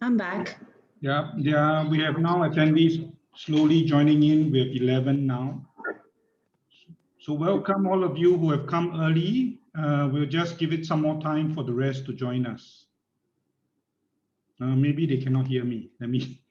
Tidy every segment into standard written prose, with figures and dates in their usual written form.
I'm back. Yeah, we have now attendees slowly joining in. We have 11 now. So welcome all of you who have come early. We'll just give it some more time for the rest to join us. Maybe they cannot hear me. Let me.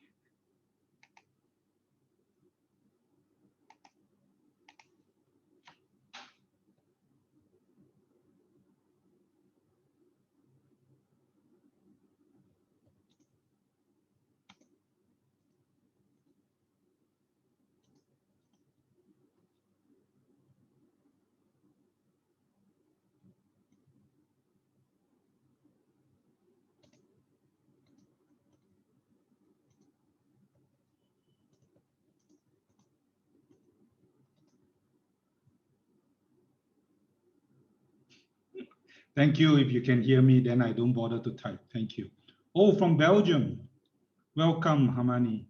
Thank you. If you can hear me, then I don't bother to type. Thank you. Oh, from Belgium. Welcome, Hamani.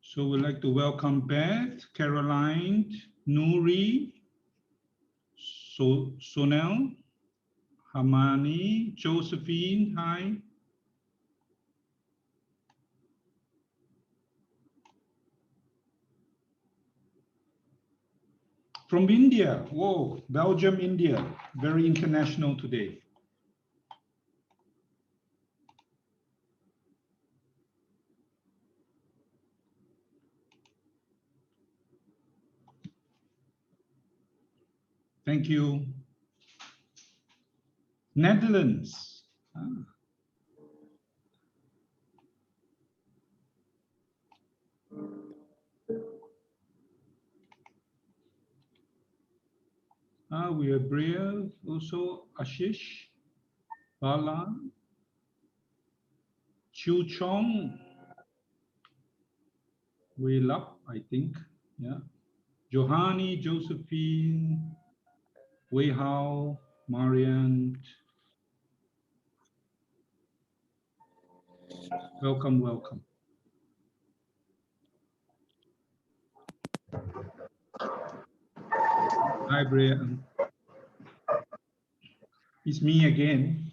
So we'd like to welcome Beth, Caroline, Nouri, Sonel, Hamani, Josephine, hi. From India, whoa, Belgium, India, very international today. Thank you. Netherlands. We have Bria, also Ashish, Bala, Chu Chong, Wei Lap, I think, yeah. Johanny, Josephine, Wei Hao, Marian. Welcome, welcome. Hi, Bria. It's me again.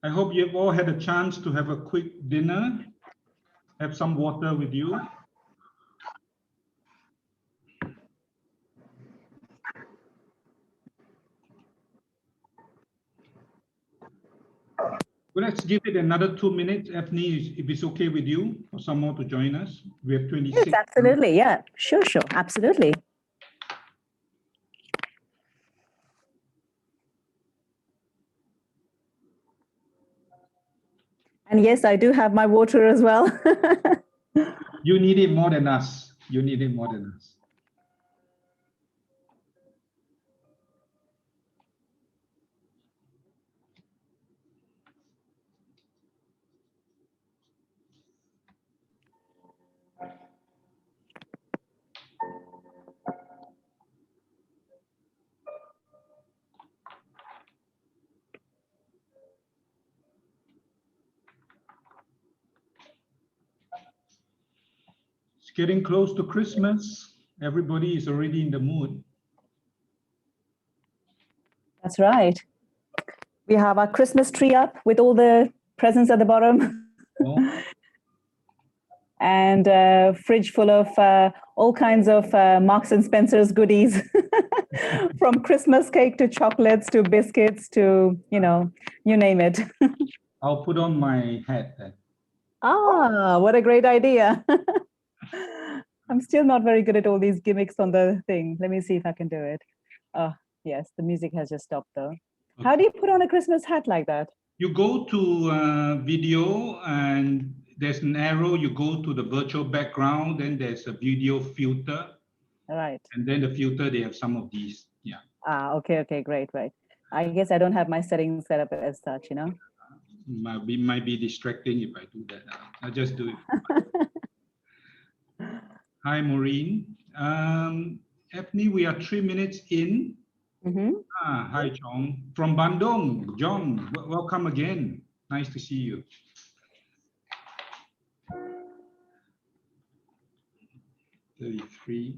I hope you've all had a chance to have a quick dinner, have some water with you. Well, let's give it another 2 minutes, Ethne, if it's okay with you, for some more to join us. We have 26. Yes, absolutely. Yeah, sure, absolutely. And yes, I do have my water as well. You need it more than us. You need it more than us. It's getting close to Christmas. Everybody is already in the mood. That's right. We have our Christmas tree up with all the presents at the bottom. Oh. And a fridge full of all kinds of Marks and Spencer's goodies, from Christmas cake to chocolates to biscuits to, you name it. I'll put on my hat then. Ah, what a great idea. I'm still not very good at all these gimmicks on the thing. Let me see if I can do it. Oh, yes, the music has just stopped though. Okay. How do you put on a Christmas hat like that? You go to video and there's an arrow. You go to the virtual background, then there's a video filter. All right. And then the filter, they have some of these. Yeah. Ah, okay, great. I guess I don't have my settings set up as such, Might be distracting if I do that. I'll just do it. Hi, Maureen. Ethne, we are 3 minutes in. Hi, Chong. From Bandung, John, welcome again. Nice to see you. 33.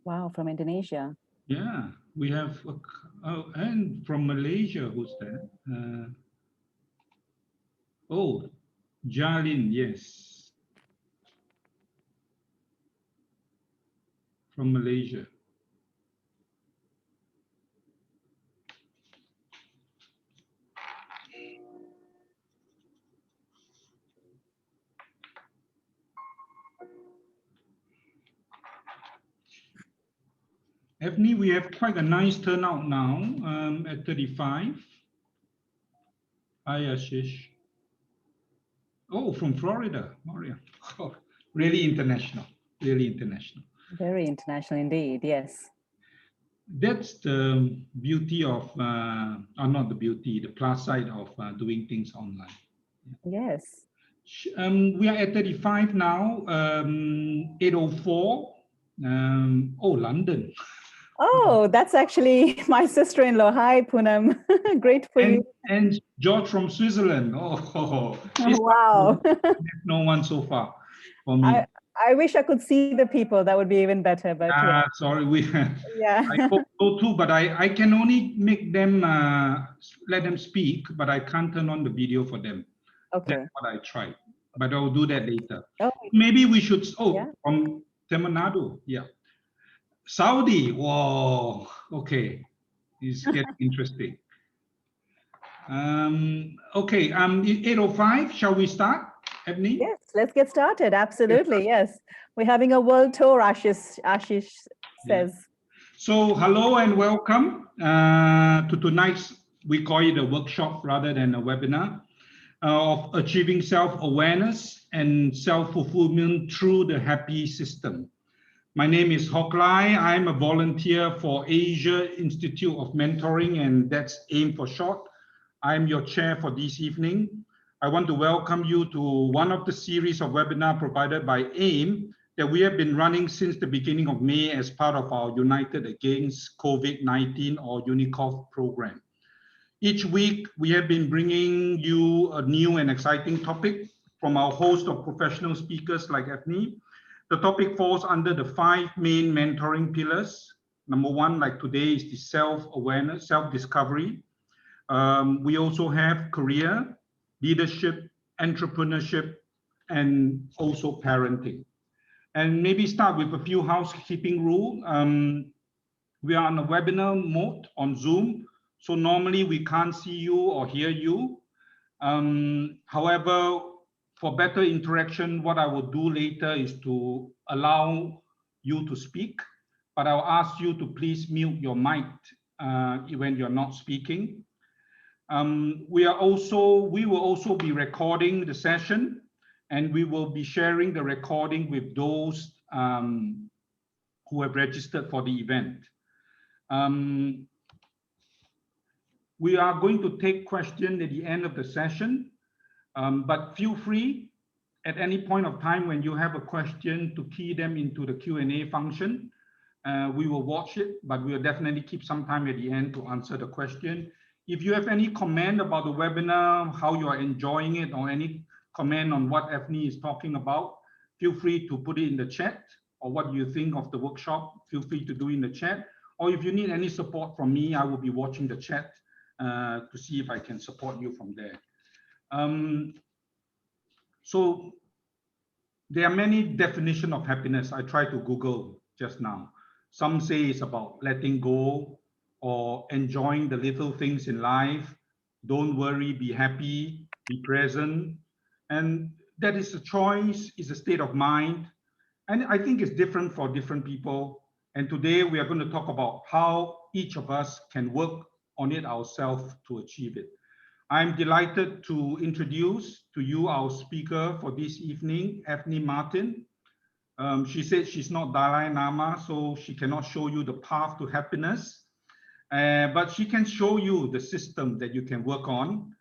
Wow, from Indonesia. Yeah, we have, and from Malaysia, who's that? Oh, Jalin, yes, from Malaysia. Ethne, we have quite a nice turnout now at 35. Hi, Ashish. Oh, from Florida, Maria. Oh, really international, really international. Very international indeed, yes. That's the beauty of, or not the beauty, the plus side of doing things online. Yes. We are at 35 now, 8:04. Oh, London. Oh, that's actually my sister-in-law. Hi, Poonam. Great for you. And George from Switzerland. Oh, Wow. no one so far for me. I wish I could see the people. That would be even better. But yeah. Sorry, Yeah. I hope so too, but I can only make them let them speak, but I can't turn on the video for them. Okay. That's what I tried, but I'll do that later. Oh, Maybe we should. Oh, yeah. from Tamil Nadu, yeah. Saudi. Whoa. Okay, it's getting interesting. Okay. 8:05. Shall we start, Ebony? Yes, let's get started. Absolutely. Yes. We're having a world tour, Ashish says. Yeah. So hello and welcome to tonight's, we call it a workshop rather than a webinar, of achieving self-awareness and self-fulfillment through the happy system. My name is Hock Lai. I'm a volunteer for Asia Institute of Mentoring, and that's AIM for short. I'm your chair for this evening. I want to welcome you to one of the series of webinars provided by AIM that we have been running since the beginning of May as part of our United Against COVID-19 or UNICOF program. Each week, we have been bringing you a new and exciting topic from our host of professional speakers like Ethne. The topic falls under the 5 main mentoring pillars. Number 1, like today, is the self-awareness, self-discovery. We also have career, leadership, entrepreneurship, and also parenting. And maybe start with a few housekeeping rules. We are on a webinar mode on Zoom, so normally we can't see you or hear you. However, for better interaction, what I will do later is to allow you to speak, but I'll ask you to please mute your mic when you're not speaking. We will also be recording the session, and we will be sharing the recording with those who have registered for the event. We are going to take questions at the end of the session, but feel free at any point of time when you have a question to key them into the Q&A function. We will watch it, but we'll definitely keep some time at the end to answer the question. If you have any comment about the webinar, how you are enjoying it, or any comment on what Ethne is talking about, feel free to put it in the chat, or what you think of the workshop, feel free to do in the chat. Or if you need any support from me, I will be watching the chat to see if I can support you from there. So there are many definitions of happiness. I tried to Google just now. Some say it's about letting go or enjoying the little things in life. Don't worry, be happy, be present. And that is a choice, is a state of mind. And I think it's different for different people. And today we are going to talk about how each of us can work on it ourselves to achieve it. I'm delighted to introduce to you our speaker for this evening, Ethne Martin. She said she's not Dalai Lama, so she cannot show you the path to happiness. But she can show you the system that you can work on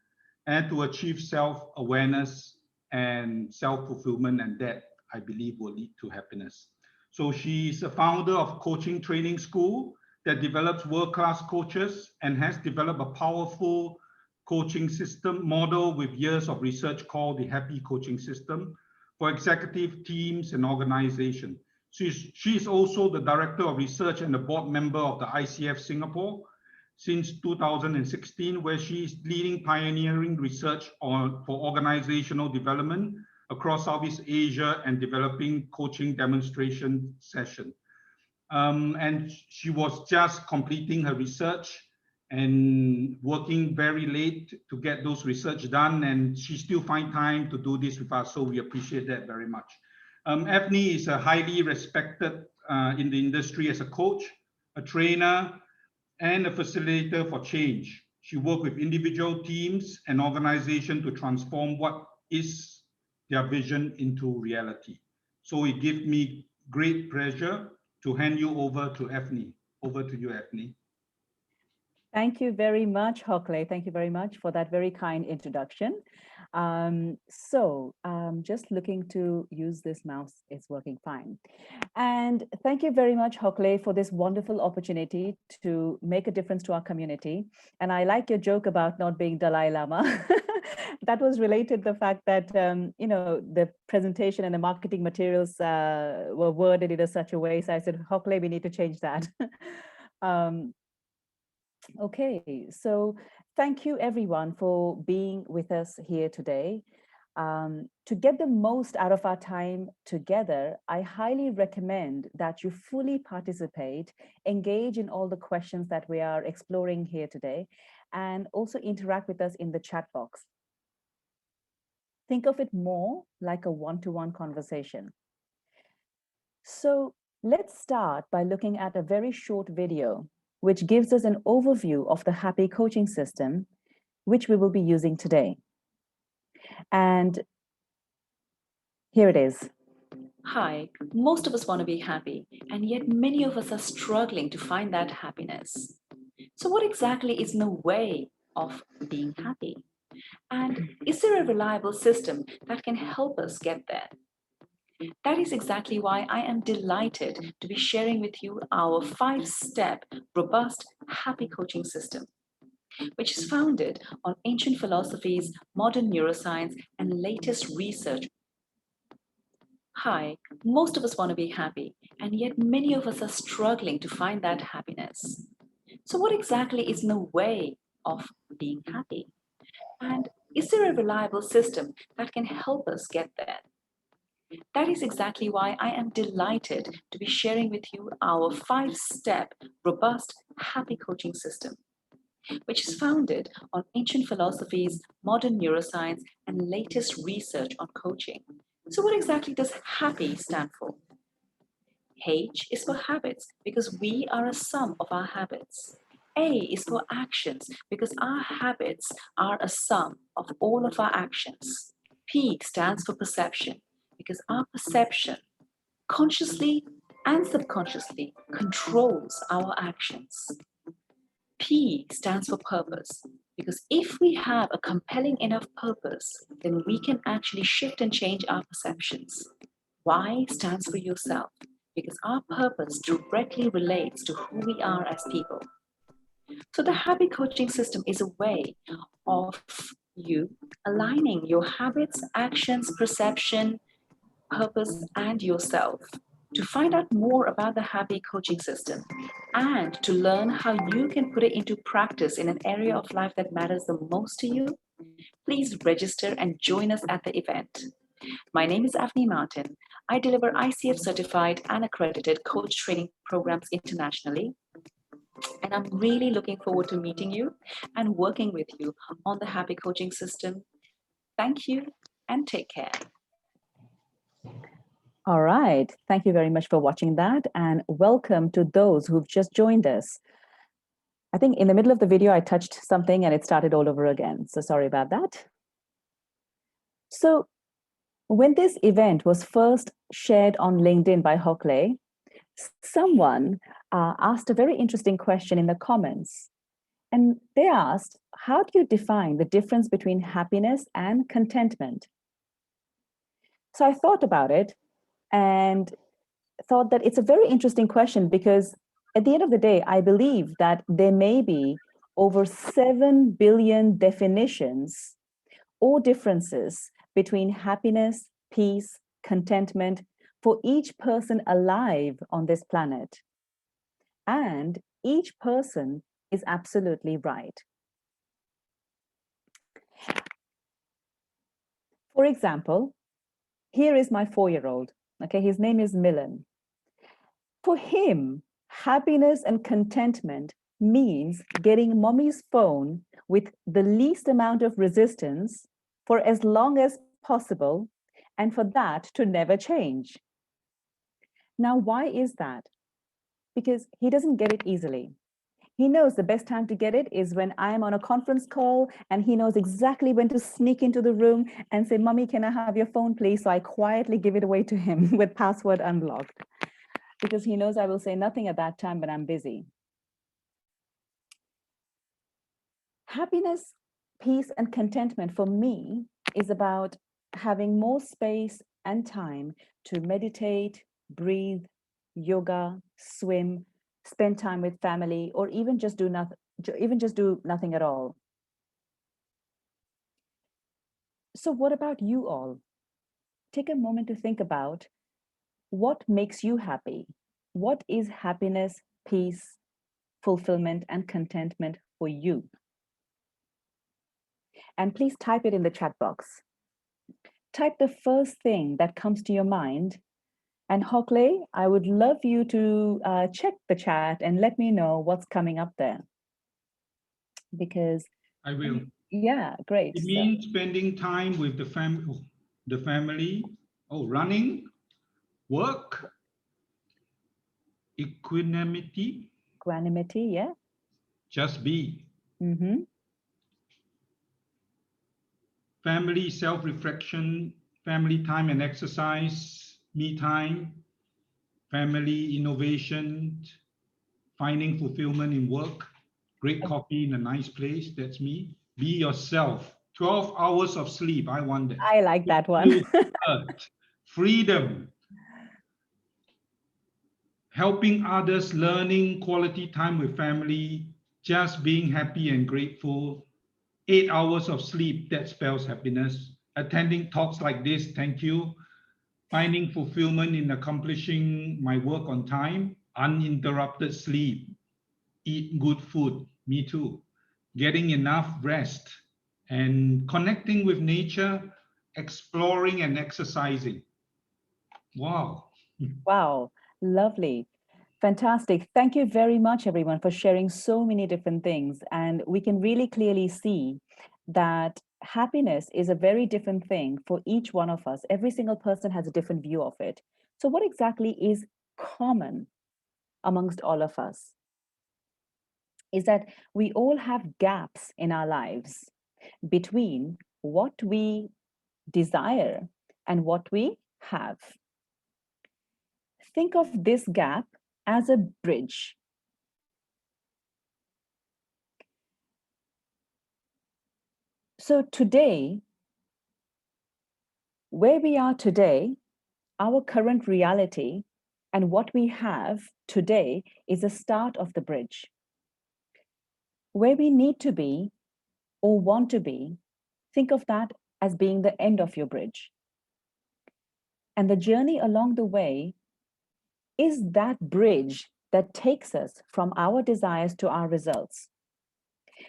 and to achieve self-awareness and self-fulfillment, and that I believe will lead to happiness. So she's a founder of Coaching Training School that develops world-class coaches and has developed a powerful coaching system model with years of research called the Happy Coaching System for executive teams and organizations. She's also the director of research and a board member of the ICF Singapore since 2016, where she's leading pioneering research for organizational development across Southeast Asia and developing coaching demonstration session. And she was just completing her research and working very late to get those research done, and she still find time to do this with us, so we appreciate that very much. Afni is a highly respected in the industry as a coach, a trainer, and a facilitator for change. She worked with individual teams and organizations to transform what is their vision into reality. So it gives me great pleasure to hand you over to Afni. Over to you, Afni. Thank you very much, Hockley. Thank you very much for that very kind introduction. Just looking to use this mouse, it's working fine. And thank you very much, Hockley, for this wonderful opportunity to make a difference to our community. And I like your joke about not being Dalai Lama. That was related to the fact that, the presentation and the marketing materials were worded in such a way. So I said, Hockley, we need to change that. Okay, so thank you everyone for being with us here today. To get the most out of our time together, I highly recommend that you fully participate, engage in all the questions that we are exploring here today, and also interact with us in the chat box. Think of it more like a one-to-one conversation. So let's start by looking at a very short video which gives us an overview of the Happy Coaching System, which we will be using today. And here it is. Hi, most of us want to be happy, and yet many of us are struggling to find that happiness. So what exactly is in the way of being happy? And is there a reliable system that can help us get there? That is exactly why I am delighted to be sharing with you our 5-step, robust, happy coaching system, which is founded on ancient philosophies, modern neuroscience, and latest research. Hi, most of us want to be happy, and yet many of us are struggling to find that happiness. So what exactly is in the way of being happy? And is there a reliable system that can help us get there? That is exactly why I am delighted to be sharing with you our 5-step, robust, happy coaching system, which is founded on ancient philosophies, modern neuroscience, and latest research on coaching. So what exactly does HAPPY stand for? H is for habits, because we are a sum of our habits. A is for actions, because our habits are a sum of all of our actions. P stands for perception, because our perception, consciously and subconsciously, controls our actions. P stands for purpose, because if we have a compelling enough purpose, then we can actually shift and change our perceptions. Y stands for yourself, because our purpose directly relates to who we are as people. So the Happy Coaching System is a way of you aligning your habits, actions, perception, purpose, and yourself to find out more about the Happy Coaching System and to learn how you can put it into practice in an area of life that matters the most to you. Please register and join us at the event. My name is Afni Martin. I deliver ICF certified and accredited coach training programs internationally. And I'm really looking forward to meeting you and working with you on the Happy Coaching System. Thank you and take care. All right. Thank you very much for watching that, and welcome to those who've just joined us. I think in the middle of the video, I touched something and it started all over again. So sorry about that. So when this event was first shared on LinkedIn by Hockley, Someone asked a very interesting question in the comments. And they asked, how do you define the difference between happiness and contentment? So I thought about it and thought that it's a very interesting question, because at the end of the day, I believe that there may be over 7 billion definitions or differences between happiness, peace, contentment for each person alive on this planet. And each person is absolutely right. For example, here is my 4-year-old. Okay, his name is Milan. For him, happiness and contentment means getting mommy's phone with the least amount of resistance for as long as possible, and for that to never change. Now, why is that? Because he doesn't get it easily. He knows the best time to get it is when I am on a conference call, and he knows exactly when to sneak into the room and say, "Mommy, can I have your phone, please?" So I quietly give it away to him with password unlocked, because he knows I will say nothing at that time when I'm busy. Happiness, peace, and contentment for me is about having more space and time to meditate, breathe, yoga, swim, spend time with family, or even just do nothing at all. So what about you all? Take a moment to think about what makes you happy. What is happiness, peace, fulfillment, and contentment for you? And please type it in the chat box. Type the first thing that comes to your mind. And Hockley, I would love you to check the chat and let me know what's coming up there. Because I will. yeah, great. It means spending time with the family. Oh, running, work, equanimity, Equanimity, yeah. just be. Mm-hmm. Family self-reflection, family time and exercise, me time, family innovation, finding fulfillment in work, great coffee in a nice place, that's me. Be yourself. 12 hours of sleep, I want that. I like that one. Freedom. Helping others, learning, quality time with family, just being happy and grateful. 8 hours of sleep, that spells happiness. Attending talks like this, thank you. Finding fulfillment in accomplishing my work on time. Uninterrupted sleep. Eat good food, me too. Getting enough rest. And connecting with nature, exploring and exercising. Wow. Wow, lovely. Fantastic. Thank you very much, everyone, for sharing so many different things. And we can really clearly see that happiness is a very different thing for each one of us. Every single person has a different view of it. So what exactly is common amongst all of us is that we all have gaps in our lives between what we desire and what we have. Think of this gap as a bridge. So today, where we are today, our current reality and what we have today is the start of the bridge. Where we need to be or want to be, think of that as being the end of your bridge. And the journey along the way is that bridge that takes us from our desires to our results.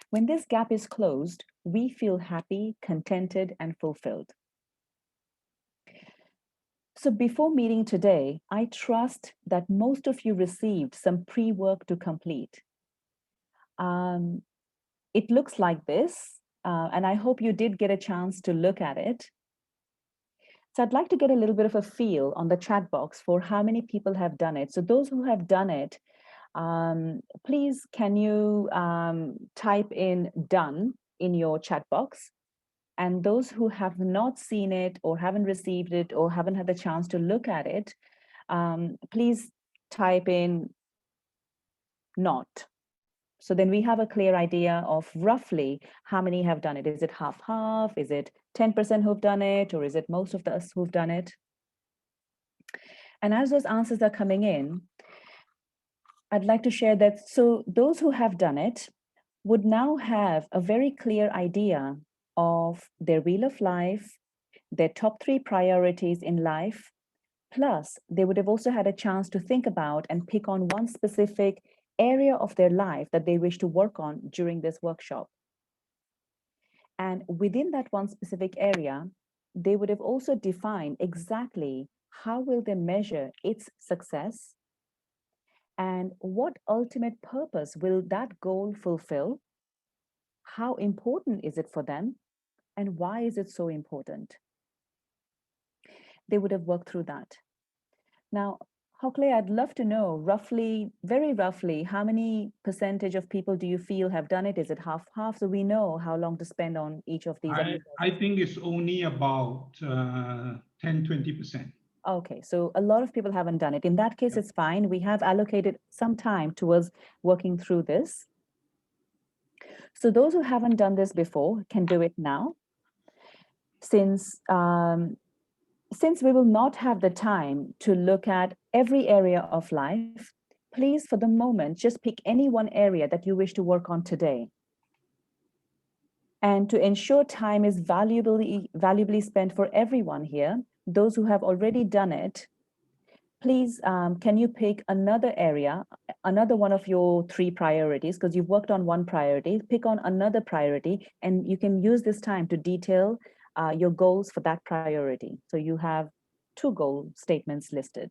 When this gap is closed, we feel happy, contented, and fulfilled. So before meeting today, I trust that most of you received some pre-work to complete. It looks like this, and I hope you did get a chance to look at it. So I'd like to get a little bit of a feel on the chat box for how many people have done it. So those who have done it, please can you type in "done" in your chat box? And those who have not seen it or haven't received it or haven't had the chance to look at it, please type in not. So then we have a clear idea of roughly how many have done it. Is it half-half? Is it 10% who've done it? Or is it most of us who've done it? And as those answers are coming in, I'd like to share that, so those who have done it would now have a very clear idea of their wheel of life, their top 3 priorities in life, plus they would have also had a chance to think about and pick on one specific area of their life that they wish to work on during this workshop. And within that one specific area, they would have also defined exactly how will they measure its success and what ultimate purpose will that goal fulfill? How important is it for them? And why is it so important? They would have worked through that. Now, Hockley, I'd love to know roughly, very roughly, how many percentage of people do you feel have done it? Is it half-half? So we know how long to spend on each of these. I think it's only about 10-20%. Okay, so a lot of people haven't done it. In that case, it's fine. We have allocated some time towards working through this. So those who haven't done this before can do it now. Since we will not have the time to look at every area of life, please, for the moment, just pick any one area that you wish to work on today. And to ensure time is valuably spent for everyone here, those who have already done it, please, can you pick another area, another one of your 3 priorities, because you've worked on one priority, pick on another priority, and you can use this time to detail your goals for that priority. So you have 2 goal statements listed.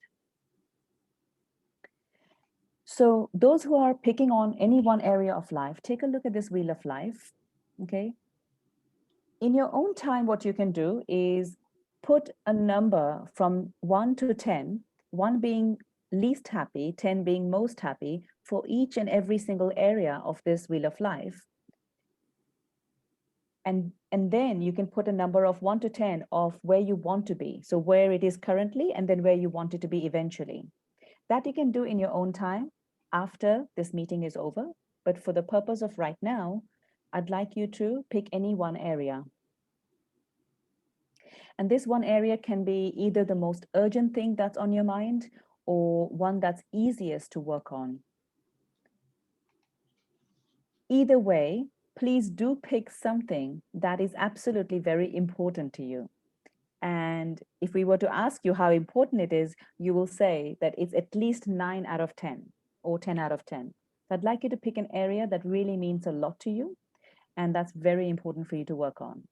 So those who are picking on any one area of life, take a look at this wheel of life, okay? In your own time, what you can do is put a number from 1 to 10, 1 being least happy, 10 being most happy, for each and every single area of this wheel of life. And then you can put a number of 1 to 10 of where you want to be. So where it is currently, and then where you want it to be eventually. That you can do in your own time after this meeting is over. But for the purpose of right now, I'd like you to pick any one area. And this one area can be either the most urgent thing that's on your mind or one that's easiest to work on. Either way, please do pick something that is absolutely very important to you. And if we were to ask you how important it is, you will say that it's at least 9 out of 10 or 10 out of 10. So I'd like you to pick an area that really means a lot to you, and that's very important for you to work on.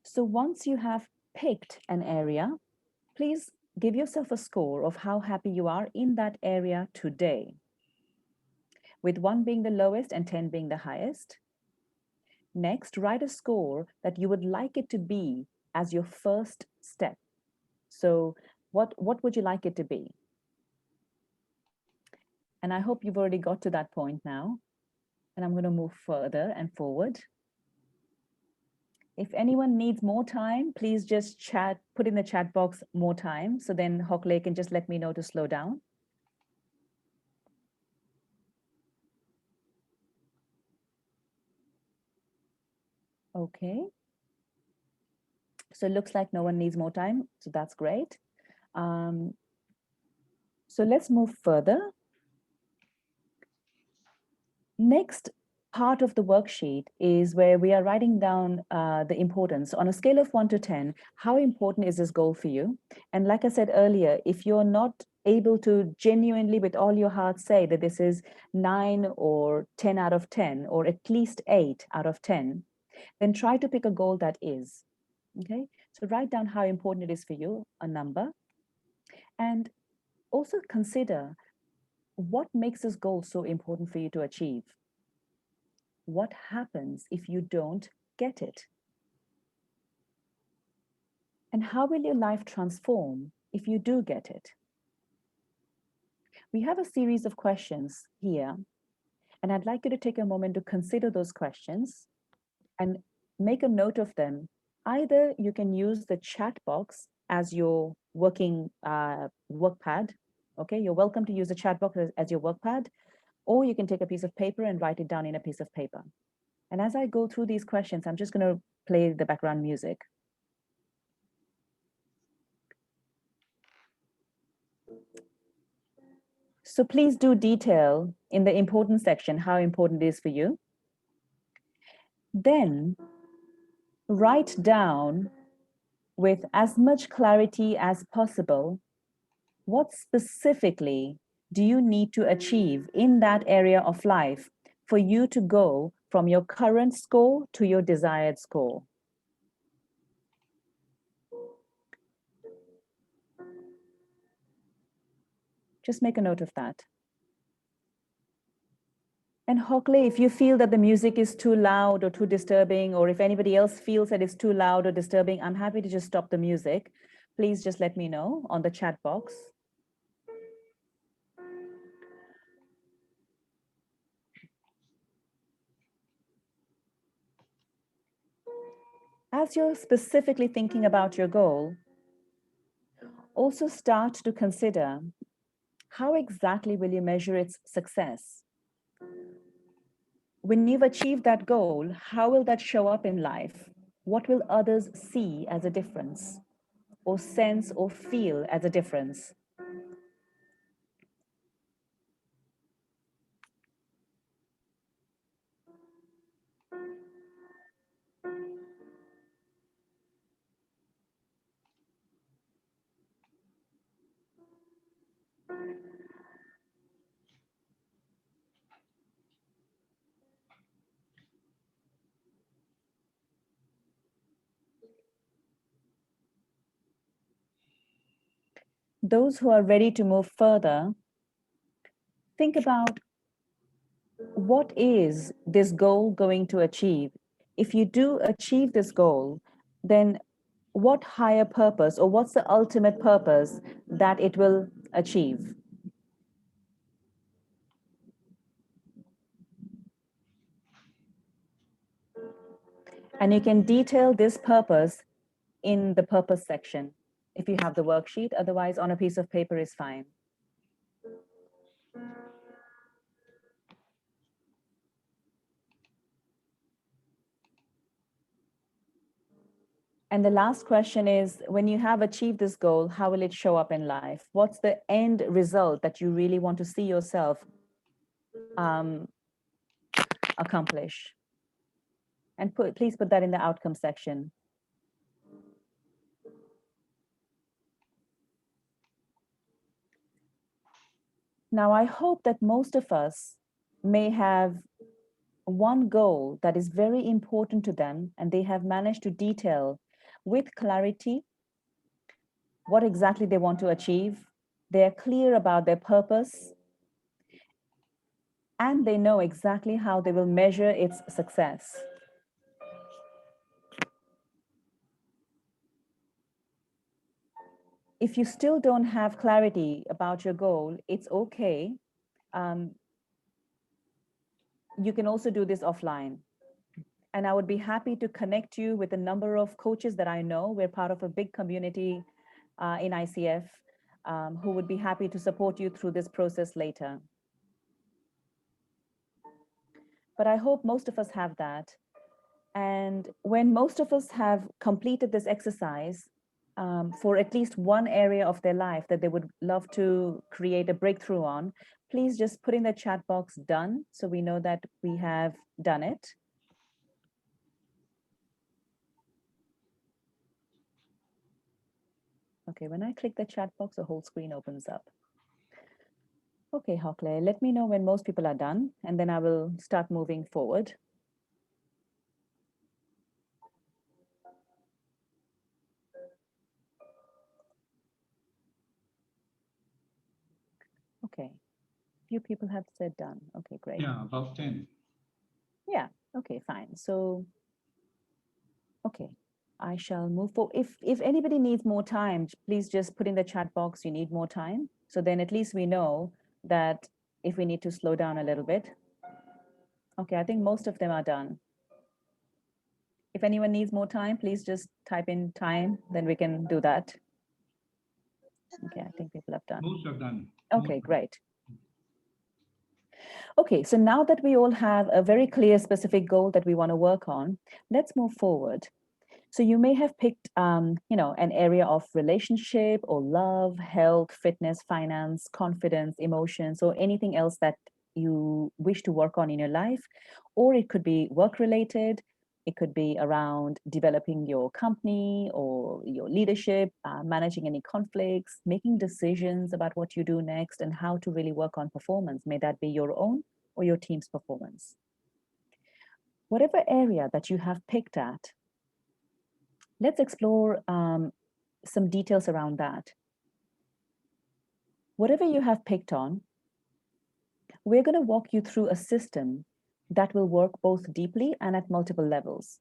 So once you have picked an area, please give yourself a score of how happy you are in that area today, with 1 being the lowest and 10 being the highest. Next, write a score that you would like it to be as your first step. So what would you like it to be? And I hope you've already got to that point now. And I'm going to move further and forward. If anyone needs more time, please just put in the chat box more time. So then Hockley can just let me know to slow down. Okay. So it looks like no one needs more time. So that's great. So let's move further. Next part of the worksheet is where we are writing down the importance. On a scale of 1 to 10, how important is this goal for you? And like I said earlier, if you're not able to genuinely with all your heart say that this is 9 or 10 out of 10, or at least 8 out of 10, then try to pick a goal that is. Okay, so write down how important it is for you, a number, and also consider what makes this goal so important for you to achieve. What happens if you don't get it? And how will your life transform if you do get it? We have a series of questions here, and I'd like you to take a moment to consider those questions and make a note of them. Either you can use the chat box as your working work pad. Okay, you're welcome to use the chat box as your work pad, or you can take a piece of paper and write it down in a piece of paper. And as I go through these questions, I'm just going to play the background music. So please do detail in the important section how important it is for you. Then write down with as much clarity as possible what specifically do you need to achieve in that area of life for you to go from your current score to your desired score. Just make a note of that. And Hockley, if you feel that the music is too loud or too disturbing, or if anybody else feels that it's too loud or disturbing, I'm happy to just stop the music. Please just let me know on the chat box. As you're specifically thinking about your goal, also start to consider how exactly will you measure its success? When you've achieved that goal, how will that show up in life? What will others see as a difference, or sense or feel as a difference? Those who are ready to move further, think about what is this goal going to achieve? If you do achieve this goal, then what higher purpose, or what's the ultimate purpose that it will achieve? And you can detail this purpose in the purpose section if you have the worksheet. Otherwise, on a piece of paper is fine. And the last question is, when you have achieved this goal, how will it show up in life? What's the end result that you really want to see yourself accomplish? And please put that in the outcome section. Now, I hope that most of us may have one goal that is very important to them, and they have managed to detail with clarity what exactly they want to achieve. They are clear about their purpose, and they know exactly how they will measure its success. If you still don't have clarity about your goal, it's okay. You can also do this offline. And I would be happy to connect you with a number of coaches that I know. We're part of a big community in ICF who would be happy to support you through this process later. But I hope most of us have that. And when most of us have completed this exercise for at least one area of their life that they would love to create a breakthrough on, please just put in the chat box "done" so we know that we have done it. Okay, when I click the chat box, the whole screen opens up. Okay, Hockley, let me know when most people are done, and then I will start moving forward. Okay, few people have said done. Okay, great. Yeah, about 10. Yeah, okay, fine. So, okay, I shall move forward. If anybody needs more time, please just put in the chat box you need more time. So then at least we know that if we need to slow down a little bit. Okay, I think most of them are done. If anyone needs more time, please just type in time, then we can do that. Okay, I think people have done. Most have done. Okay, great. Okay, so now that we all have a very clear specific goal that we want to work on, let's move forward. So you may have picked, an area of relationship or love, health, fitness, finance, confidence, emotions, or anything else that you wish to work on in your life. Or it could be work related. It could be around developing your company or your leadership, managing any conflicts, making decisions about what you do next and how to really work on performance. May that be your own or your team's performance. Whatever area that you have picked at, let's explore some details around that. Whatever you have picked on, we're going to walk you through a system that will work both deeply and at multiple levels.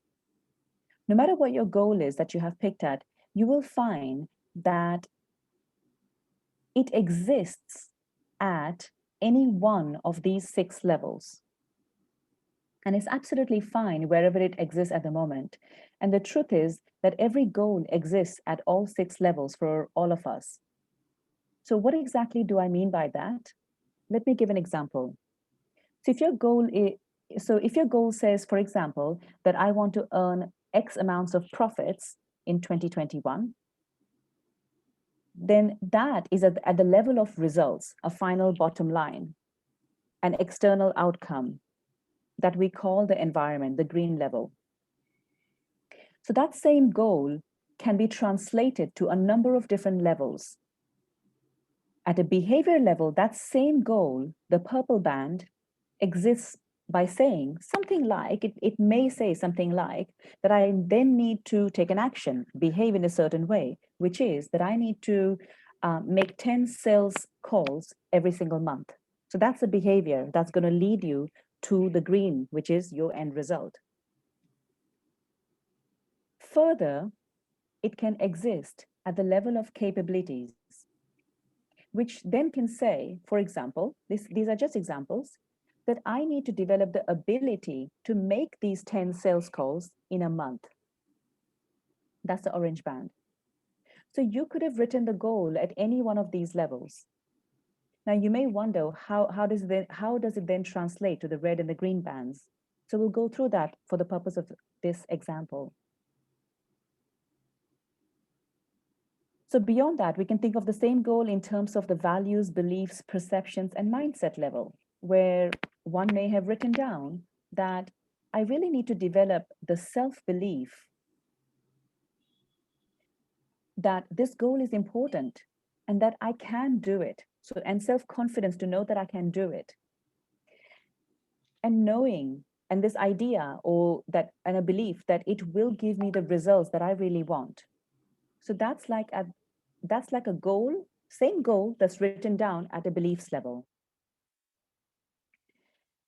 No matter what your goal is that you have picked at, you will find that it exists at any one of these 6 levels. And it's absolutely fine wherever it exists at the moment. And the truth is that every goal exists at all 6 levels for all of us. So what exactly do I mean by that? Let me give an example. So if your goal says, for example, that I want to earn X amounts of profits in 2021, then that is at the level of results, a final bottom line, an external outcome that we call the environment, the green level. So that same goal can be translated to a number of different levels. At a behavior level, that same goal, the purple band, exists by saying something like, it may say something like that I then need to take an action, behave in a certain way, which is that I need to make 10 sales calls every single month. So that's a behavior that's going to lead you to the green, which is your end result. Further, it can exist at the level of capabilities, which then can say, for example, these are just examples, that I need to develop the ability to make these 10 sales calls in a month. That's the orange band. So you could have written the goal at any one of these levels. Now you may wonder how does it then translate to the red and the green bands? So we'll go through that for the purpose of this example. So beyond that, we can think of the same goal in terms of the values, beliefs, perceptions, and mindset level, where one may have written down that I really need to develop the self-belief that this goal is important and that I can do it. So, and self-confidence to know that I can do it. And knowing, and this idea and a belief that it will give me the results that I really want. So that's like a goal, same goal that's written down at a beliefs level.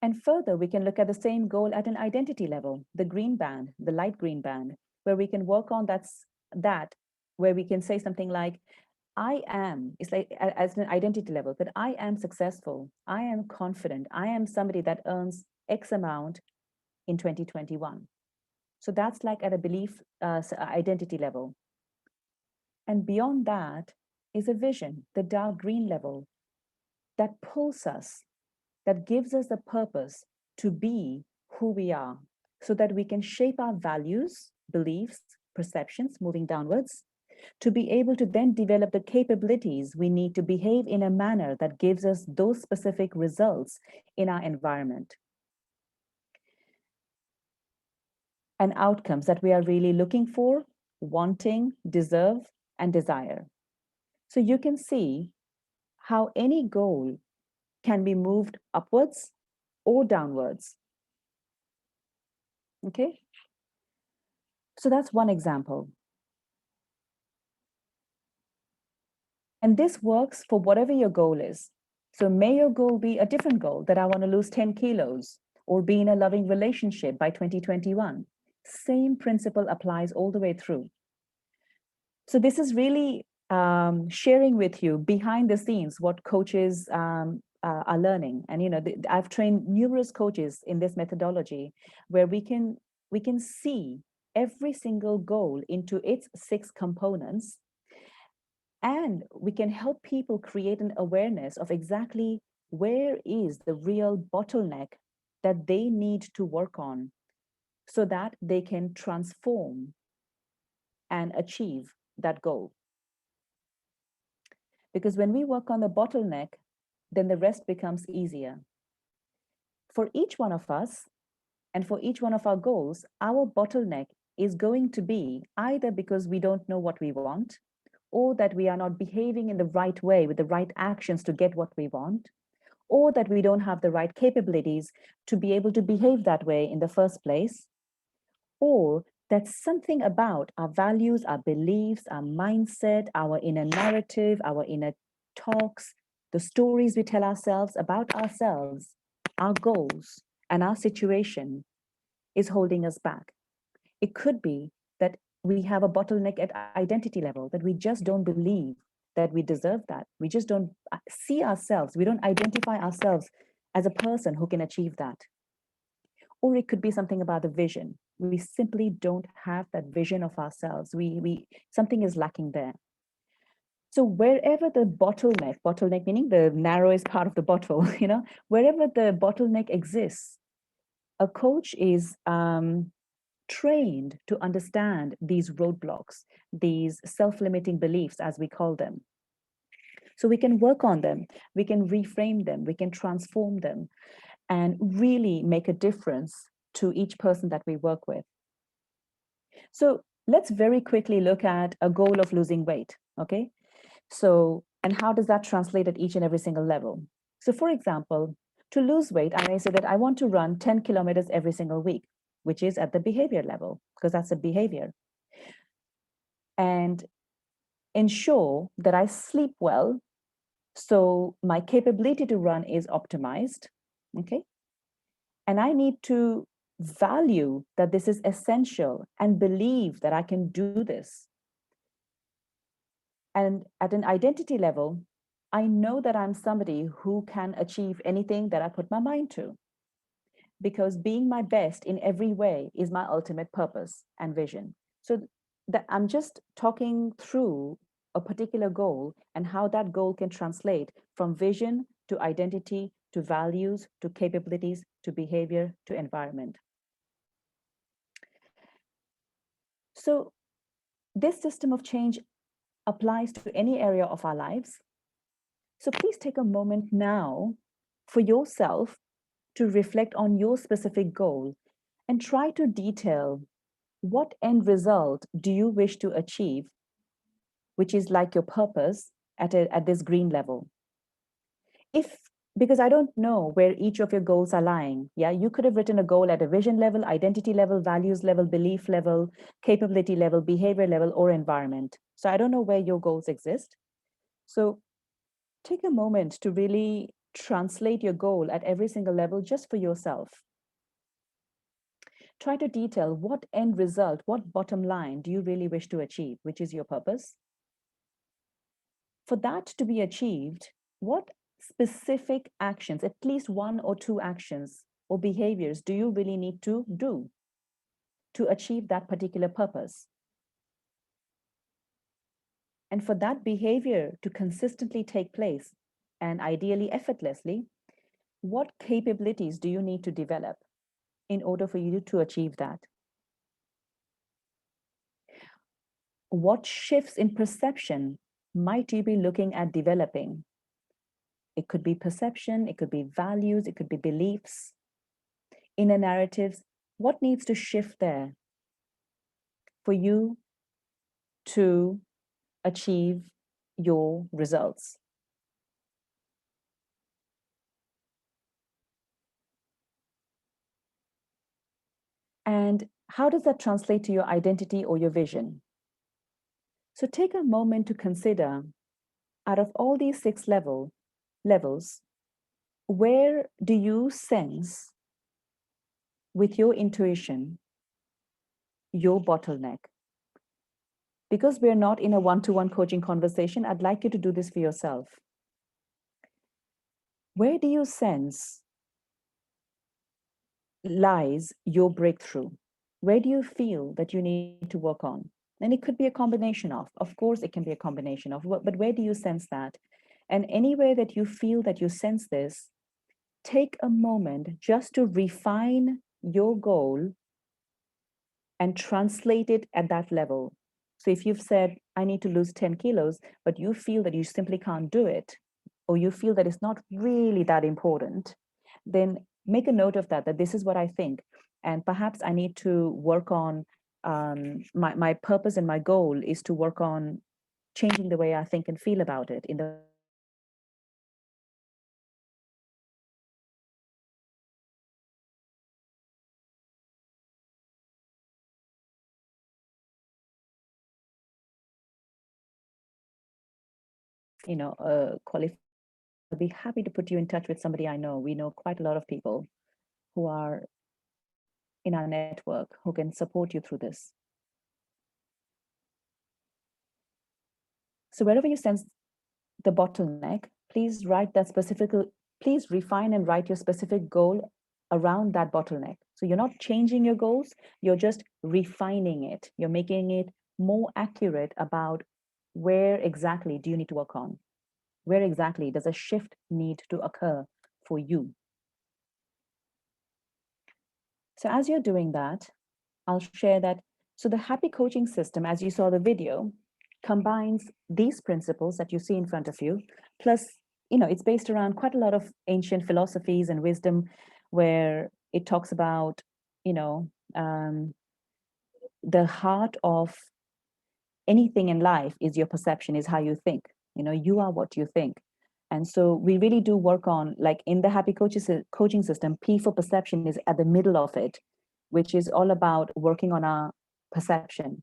And further, we can look at the same goal at an identity level, the green band, the light green band, where we can work on where we can say something like, it's like as an identity level, that I am successful, I am confident, I am somebody that earns X amount in 2021. So that's like at a belief identity level. And beyond that is a vision, the dark green level, that pulls us, that gives us the purpose to be who we are, so that we can shape our values, beliefs, perceptions moving downwards, to be able to then develop the capabilities we need to behave in a manner that gives us those specific results in our environment. And outcomes that we are really looking for, wanting, deserve, and desire. So you can see how any goal can be moved upwards or downwards. Okay? So that's one example. And this works for whatever your goal is. So may your goal be a different goal, that I want to lose 10 kilos or be in a loving relationship by 2021. Same principle applies all the way through. So this is really sharing with you behind the scenes what coaches are learning. And I've trained numerous coaches in this methodology, where we can see every single goal into its 6 components, And we can help people create an awareness of exactly where is the real bottleneck that they need to work on so that they can transform and achieve that goal. Because when we work on the bottleneck, then the rest becomes easier. For each one of us and for each one of our goals, our bottleneck is going to be either because we don't know what we want, or that we are not behaving in the right way with the right actions to get what we want, or that we don't have the right capabilities to be able to behave that way in the first place, or that something about our values, our beliefs, our mindset, our inner narrative, our inner talks, the stories we tell ourselves about ourselves, our goals, and our situation is holding us back. It could be that we have a bottleneck at identity level, that we just don't believe that we deserve that. We just don't see ourselves, we don't identify ourselves as a person who can achieve that. Or it could be something about the vision. We simply don't have that vision of ourselves. Something is lacking there. So wherever the bottleneck meaning the narrowest part of the bottle, wherever the bottleneck exists, a coach is trained to understand these roadblocks, these self-limiting beliefs, as we call them. So we can work on them, we can reframe them, we can transform them, and really make a difference to each person that we work with. So let's very quickly look at a goal of losing weight, okay? So, and how does that translate at each and every single level? So for example, to lose weight, I may say that I want to run 10 kilometers every single week, which is at the behavior level, because that's a behavior. And ensure that I sleep well, so my capability to run is optimized, okay? And I need to value that this is essential and believe that I can do this. And at an identity level, I know that I'm somebody who can achieve anything that I put my mind to, because being my best in every way is my ultimate purpose and vision. So that I'm just talking through a particular goal and how that goal can translate from vision to identity to values to capabilities to behavior to environment. So this system of change applies to any area of our lives. So please take a moment now for yourself to reflect on your specific goal and try to detail what end result do you wish to achieve, which is like your purpose at this green level. Because I don't know where each of your goals are lying. Yeah, you could have written a goal at a vision level, identity level, values level, belief level, capability level, behavior level, or environment. So I don't know where your goals exist. So take a moment to really translate your goal at every single level just for yourself. Try to detail what end result, what bottom line do you really wish to achieve, which is your purpose. For that to be achieved, what specific actions, at least one or two actions or behaviors, do you really need to do to achieve that particular purpose? And for that behavior to consistently take place, and ideally effortlessly, what capabilities do you need to develop in order for you to achieve that? What shifts in perception might you be looking at developing? It could be perception, it could be values, it could be beliefs, inner narratives. What needs to shift there for you to achieve your results? And how does that translate to your identity or your vision? So take a moment to consider, out of all these six levels, where do you sense with your intuition your bottleneck? Because we're not in a one-to-one coaching conversation, I'd like you to do this for yourself. Where do you sense lies your breakthrough? Where do you feel that you need to work on? And it could be a combination of course, it can be a combination of, but where do you sense that? And anywhere that you feel that you sense this, take a moment just to refine your goal and translate it at that level. So if you've said, I need to lose 10 kilos, but you feel that you simply can't do it, or you feel that it's not really that important, then make a note of that, that this is what I think. And perhaps I need to work on my purpose, and my goal is to work on changing the way I think and feel about it in the qualify. I'll be happy to put you in touch with somebody I know. We know quite a lot of people who are in our network who can support you through this. So wherever you sense the bottleneck, please write that specific, please refine and write your specific goal around that bottleneck. So you're not changing your goals, you're just refining it. You're making it more accurate about where exactly do you need to work on? Where exactly does a shift need to occur for you? So as you're doing that, I'll share that. So the happy coaching system, as you saw the video, combines these principles that you see in front of you, plus, it's based around quite a lot of ancient philosophies and wisdom, where it talks about, the heart of anything in life is your perception, is how you think. You are what you think. And so we really do work on, like in the happy coaching system, P for perception is at the middle of it, which is all about working on our perception,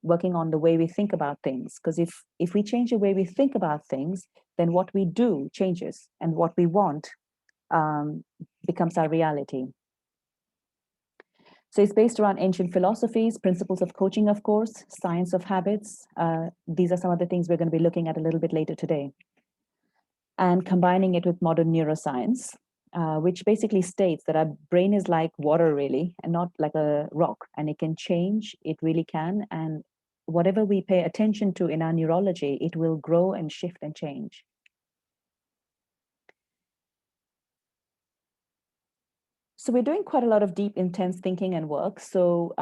working on the way we think about things. Because if we change the way we think about things, then what we do changes, and what we want becomes our reality. So it's based around ancient philosophies, principles of coaching, of course, science of habits. These are some of the things we're going to be looking at a little bit later today. And combining it with modern neuroscience, which basically states that our brain is like water, really, and not like a rock. And it can change, it really can. And whatever we pay attention to in our neurology, it will grow and shift and change. So we're doing quite a lot of deep, intense thinking and work. So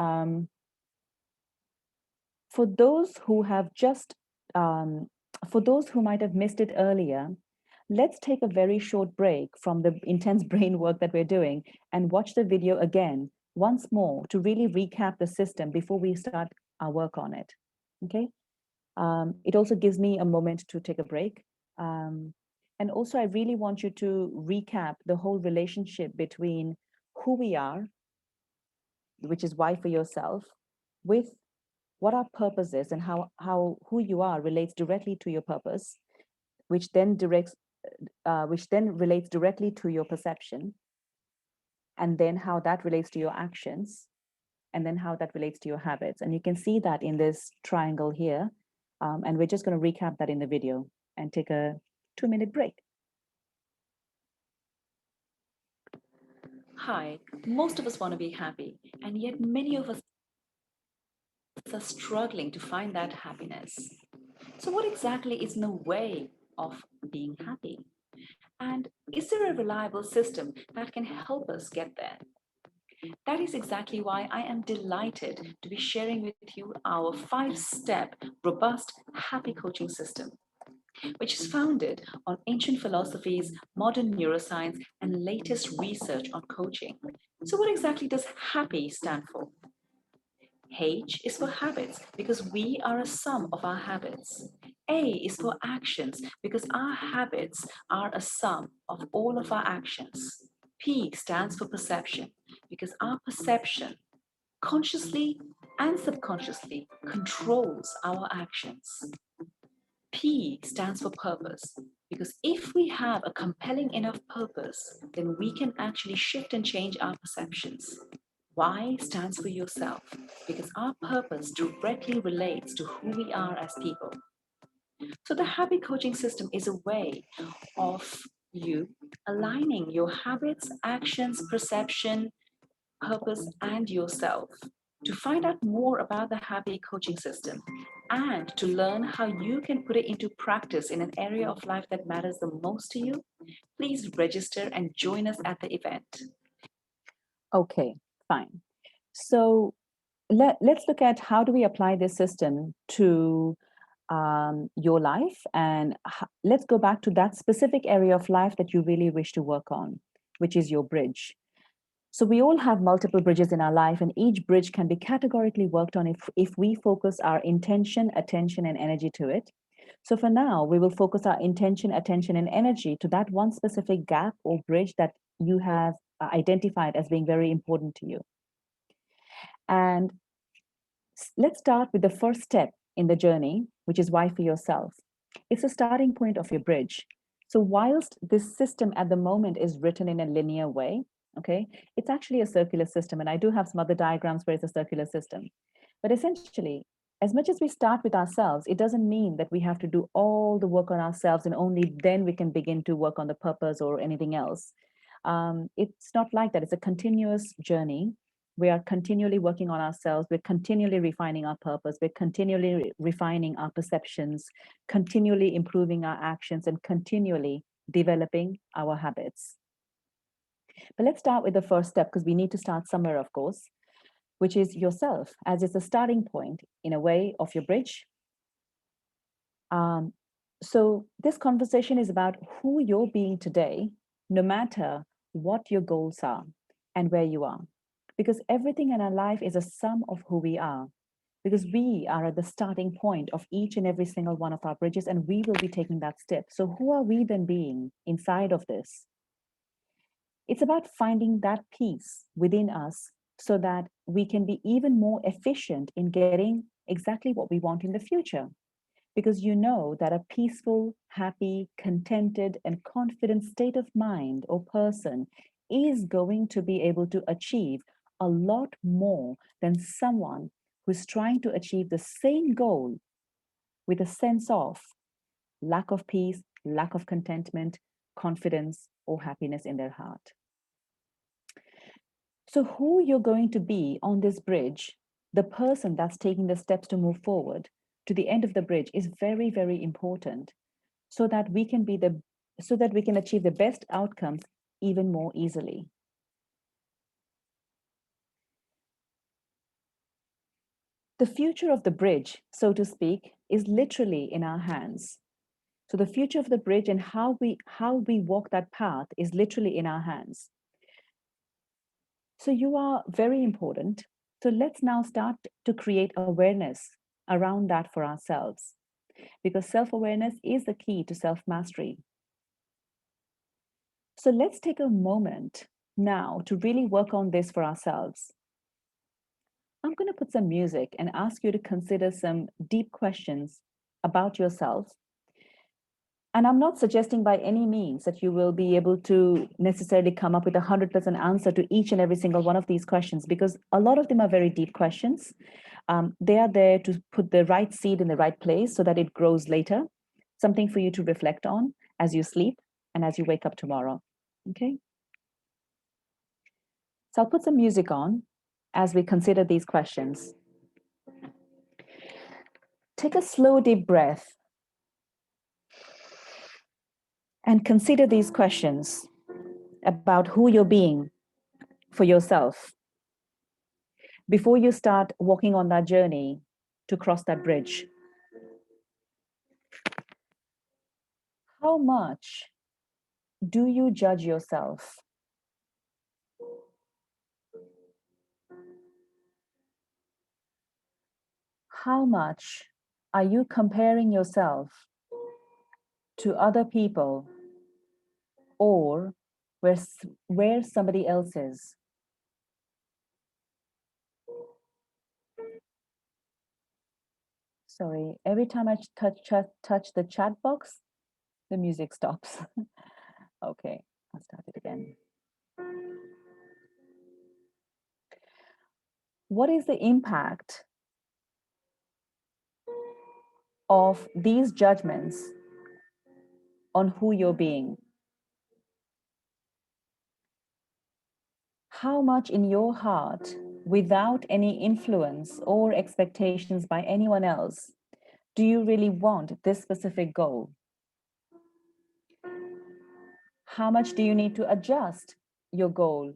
for those who have just, for those who might have missed it earlier, let's take a very short break from the intense brain work that we're doing and watch the video again once more to really recap the system before we start our work on it. Okay. It also gives me a moment to take a break. And also, I really want you to recap the whole relationship between who we are, which is why for yourself, with what our purpose is, and how who you are relates directly to your purpose, which then relates directly to your perception, and then how that relates to your actions, and then how that relates to your habits. And you can see that in this triangle here. And we're just going to recap that in the video and take a 2-minute break. Hi, most of us want to be happy, and yet many of us are struggling to find that happiness. So, what exactly is in the way of being happy? And is there a reliable system that can help us get there? That is exactly why I am delighted to be sharing with you our 5-step, robust, happy coaching system, which is founded on ancient philosophies, modern neuroscience, and latest research on coaching. So, what exactly does happy stand for? H is for habits because we are a sum of our habits. A is for actions because our habits are a sum of all of our actions. P stands for perception because our perception, consciously and subconsciously, controls our actions. P stands for purpose because if we have a compelling enough purpose, then we can actually shift and change our perceptions. Y stands for yourself because our purpose directly relates to who we are as people. So the happy coaching system is a way of you aligning your habits, actions, perception, purpose, and yourself To find out more about the Happy coaching system and to learn how you can put it into practice in an area of life that matters the most to you, please register and join us at the event. Okay, fine. So let's look at how do we apply this system to your life, and let's go back to that specific area of life that you really wish to work on, which is your bridge. So we all have multiple bridges in our life, and each bridge can be categorically worked on if we focus our intention, attention, and energy to it. So for now, we will focus our intention, attention, and energy to that one specific gap or bridge that you have identified as being very important to you. And let's start with the first step in the journey, which is why for yourself. It's the starting point of your bridge. So whilst this system at the moment is written in a linear way, okay, it's actually a circular system. And I do have some other diagrams where it's a circular system. But essentially, as much as we start with ourselves, it doesn't mean that we have to do all the work on ourselves and only then we can begin to work on the purpose or anything else. It's not like that. It's a continuous journey. We are continually working on ourselves. We're continually refining our purpose. We're continually refining our perceptions, continually improving our actions, and continually developing our habits. But let's start with the first step, because we need to start somewhere, of course, which is yourself, as it's a starting point in a way of your bridge. So this conversation is about who you're being today, no matter what your goals are and where you are. Because everything in our life is a sum of who we are. Because we are at the starting point of each and every single one of our bridges, and we will be taking that step. So who are we then being inside of this? It's about finding that peace within us so that we can be even more efficient in getting exactly what we want in the future. Because you know that a peaceful, happy, contented, and confident state of mind or person is going to be able to achieve a lot more than someone who's trying to achieve the same goal with a sense of lack of peace, lack of contentment, confidence, or happiness in their heart. So, who you're going to be on this bridge, the person that's taking the steps to move forward to the end of the bridge, is very, very important, so that we can achieve the best outcomes even more easily. The future of the bridge, so to speak, is literally in our hands. So the future of the bridge and how we walk that path is literally in our hands. So you are very important. So let's now start to create awareness around that for ourselves, because self-awareness is the key to self-mastery. So let's take a moment now to really work on this for ourselves. I'm going to put some music and ask you to consider some deep questions about yourself. And I'm not suggesting by any means that you will be able to necessarily come up with 100% answer to each and every single one of these questions, because a lot of them are very deep questions. They are there to put the right seed in the right place so that it grows later, something for you to reflect on as you sleep and as you wake up tomorrow. Okay? So I'll put some music on as we consider these questions. Take a slow, deep breath and consider these questions about who you're being for yourself before you start walking on that journey to cross that bridge. How much do you judge yourself? How much are you comparing yourself to other people or where somebody else is? Sorry, every time I touch the chat box, the music stops. Okay, I'll start it again. What is the impact of these judgments on who you're being? How much in your heart without any influence or expectations by anyone else, do you really want this specific goal? How much do you need to adjust your goal?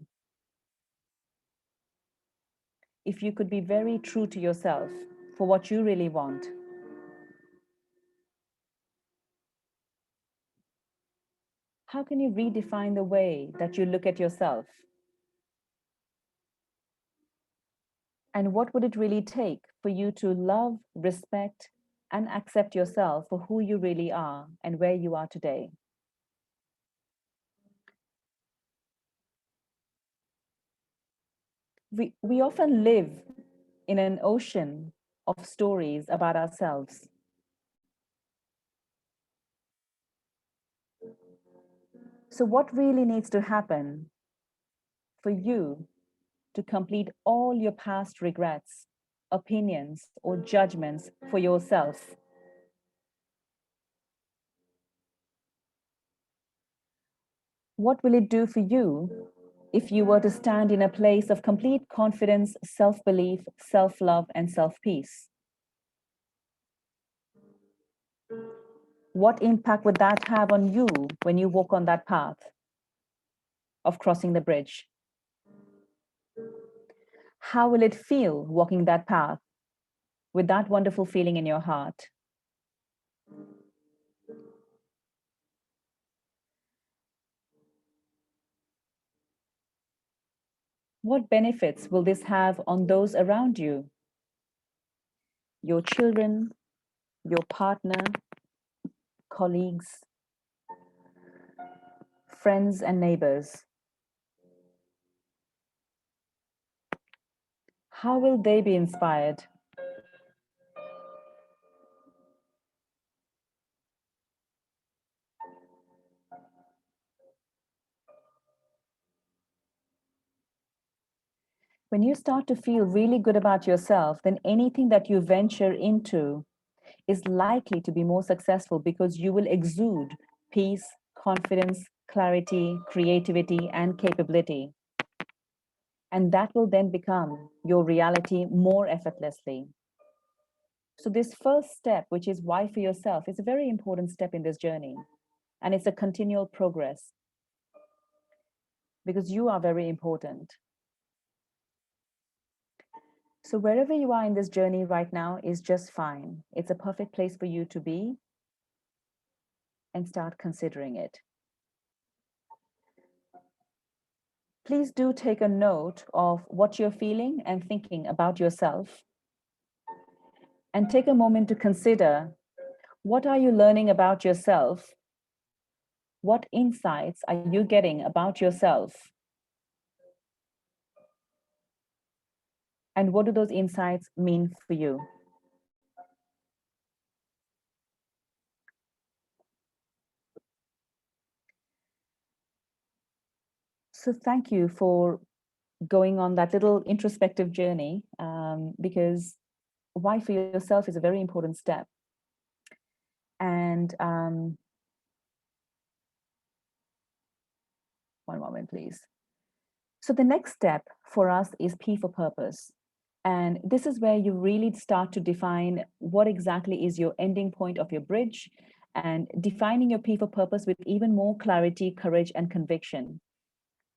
If you could be very true to yourself for what you really want, how can you redefine the way that you look at yourself? And what would it really take for you to love, respect, and accept yourself for who you really are and where you are today? We often live in an ocean of stories about ourselves. So, what really needs to happen for you to complete all your past regrets, opinions, or judgments for yourself? What will it do for you if you were to stand in a place of complete confidence, self belief, self love, and self peace? What impact would that have on you when you walk on that path of crossing the bridge? How will it feel walking that path with that wonderful feeling in your heart? What benefits will this have on those around you? Your children, your partner, colleagues, friends, and neighbors. How will they be inspired? When you start to feel really good about yourself, then anything that you venture into is likely to be more successful because you will exude peace, confidence, clarity, creativity, and capability. And that will then become your reality more effortlessly. So, this first step, which is why for yourself, is a very important step in this journey. And it's a continual progress because you are very important. So, wherever you are in this journey right now is just fine. It's a perfect place for you to be and start considering it. Please do take a note of what you're feeling and thinking about yourself. And take a moment to consider, what are you learning about yourself? What insights are you getting about yourself? And what do those insights mean for you? So thank you for going on that little introspective journey, because why for yourself is a very important step. And one moment, please. So the next step for us is P for purpose. And this is where you really start to define what exactly is your ending point of your bridge and defining your P for purpose with even more clarity, courage, and conviction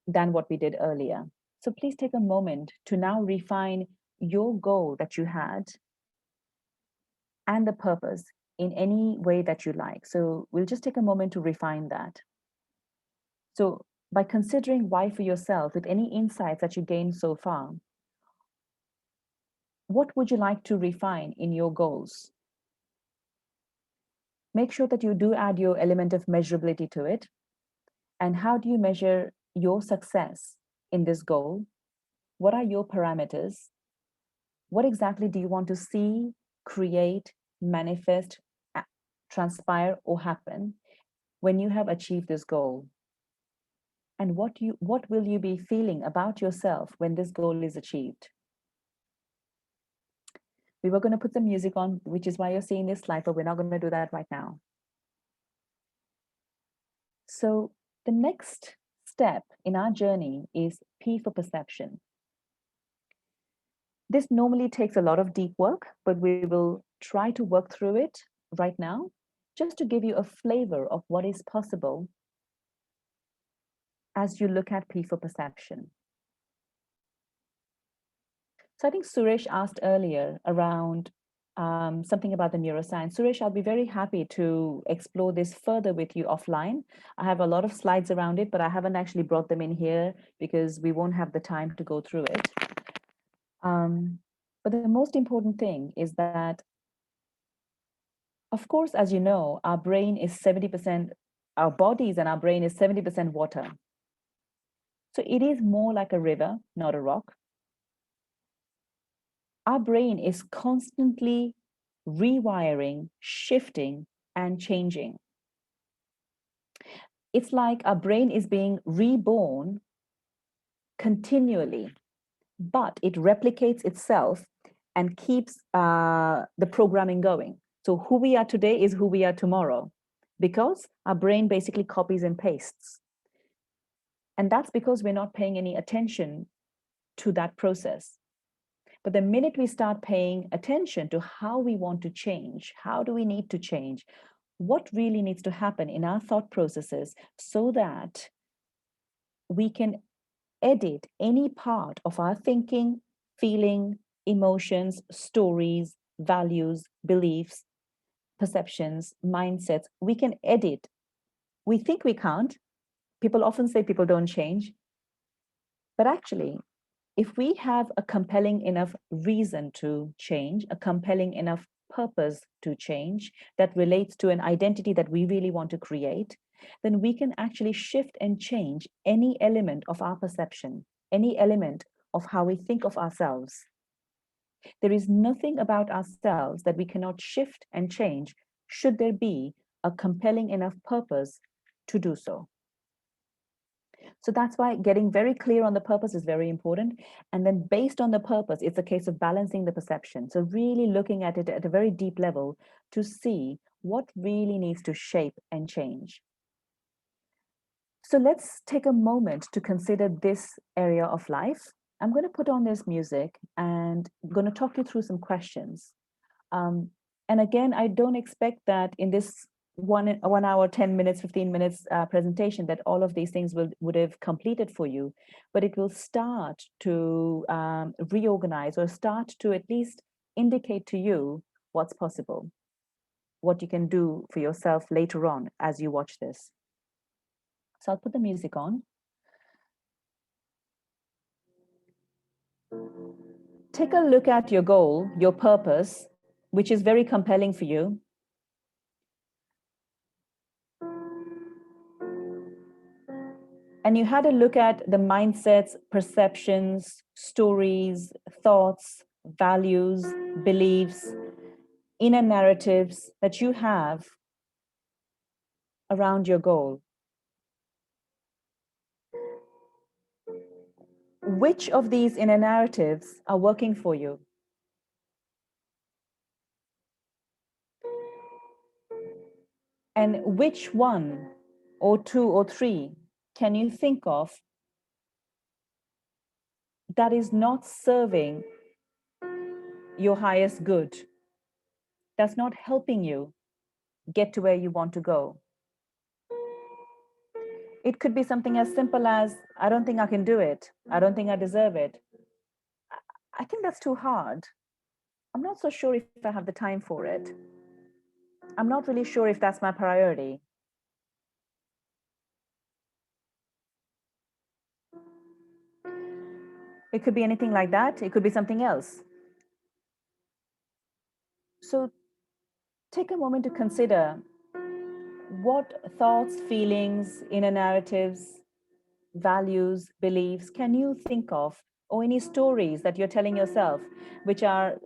than what we did earlier. So please take a moment to now refine your goal that you had and the purpose in any way that you like. So we'll just take a moment to refine that. So by considering why for yourself with any insights that you gained so far, what would you like to refine in your goals? Make sure that you do add your element of measurability to it. And how do you measure your success in this goal? What are your parameters? What exactly do you want to see, create, manifest, transpire, or happen when you have achieved this goal? And what will you be feeling about yourself when this goal is achieved? We were going to put some music on, which is why you're seeing this slide, but we're not going to do that right now. So the next step in our journey is P for perception. This normally takes a lot of deep work, but we will try to work through it right now, just to give you a flavor of what is possible as you look at P for perception. So I think Suresh asked earlier around something about the neuroscience. Suresh, I'll be very happy to explore this further with you offline. I have a lot of slides around it, but I haven't actually brought them in here because we won't have the time to go through it. But the most important thing is that, of course, as you know, our brain is 70%, our bodies and our brain is 70% water. So it is more like a river, not a rock. Our brain is constantly rewiring, shifting, and changing. It's like our brain is being reborn continually, but it replicates itself and keeps the programming going. So who we are today is who we are tomorrow, because our brain basically copies and pastes. And that's because we're not paying any attention to that process. But the minute we start paying attention to how we want to change, how do we need to change, what really needs to happen in our thought processes so that we can edit any part of our thinking, feeling, emotions, stories, values, beliefs, perceptions, mindsets, we can edit. We think we can't. People often say people don't change. But actually, if we have a compelling enough reason to change, a compelling enough purpose to change that relates to an identity that we really want to create, then we can actually shift and change any element of our perception, any element of how we think of ourselves. There is nothing about ourselves that we cannot shift and change should there be a compelling enough purpose to do so. So that's why getting very clear on the purpose is very important. And then based on the purpose, it's a case of balancing the perception. So really looking at it at a very deep level to see what really needs to shape and change. So let's take a moment to consider this area of life. I'm going to put on this music and I'm going to talk you through some questions. And again, I don't expect that in this 1 hour, 10 minutes, 15 minutes presentation that all of these things would have completed for you, but it will start to reorganize or start to at least indicate to you what's possible, what you can do for yourself later on as you watch this. So I'll put the music on. Take a look at your goal, your purpose, which is very compelling for you. And you had a look at the mindsets, perceptions, stories, thoughts, values, beliefs, inner narratives that you have around your goal. Which of these inner narratives are working for you? And which one or two or three can you think of that is not serving your highest good? That's not helping you get to where you want to go. It could be something as simple as, I don't think I can do it. I don't think I deserve it. I think that's too hard. I'm not so sure if I have the time for it. I'm not really sure if that's my priority. It could be anything like that. It could be something else. So take a moment to consider what thoughts, feelings, inner narratives, values, beliefs can you think of, or any stories that you're telling yourself, which are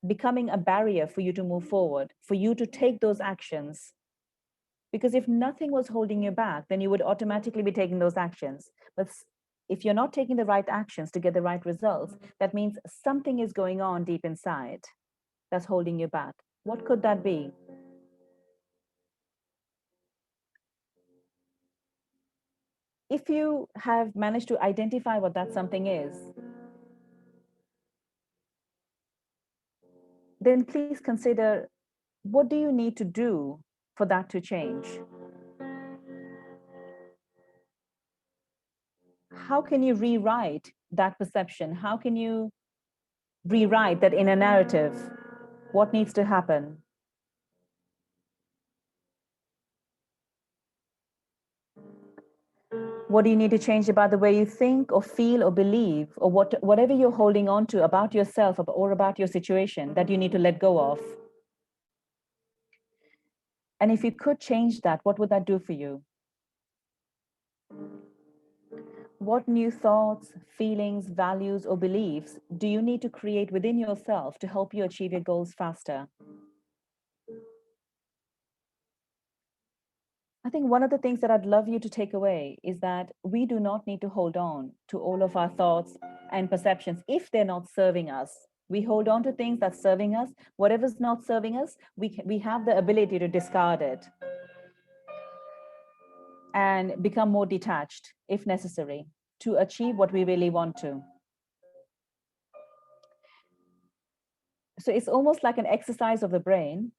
becoming a barrier for you to move forward, for you to take those actions. Because if nothing was holding you back, then you would automatically be taking those actions. But if you're not taking the right actions to get the right results, that means something is going on deep inside that's holding you back. What could that be? If you have managed to identify what that something is, then please consider, what do you need to do for that to change? How can you rewrite that perception? How can you rewrite that inner narrative? What needs to happen? What do you need to change about the way you think or feel or believe, or whatever you're holding on to about yourself or about your situation that you need to let go of? And if you could change that, what would that do for you? What new thoughts, feelings, values, or beliefs do you need to create within yourself to help you achieve your goals faster? I think one of the things that I'd love you to take away is that we do not need to hold on to all of our thoughts and perceptions if they're not serving us. We hold on to things that's serving us. Whatever's not serving us, we have the ability to discard it and become more detached if necessary to achieve what we really want to. So it's almost like an exercise of the brain.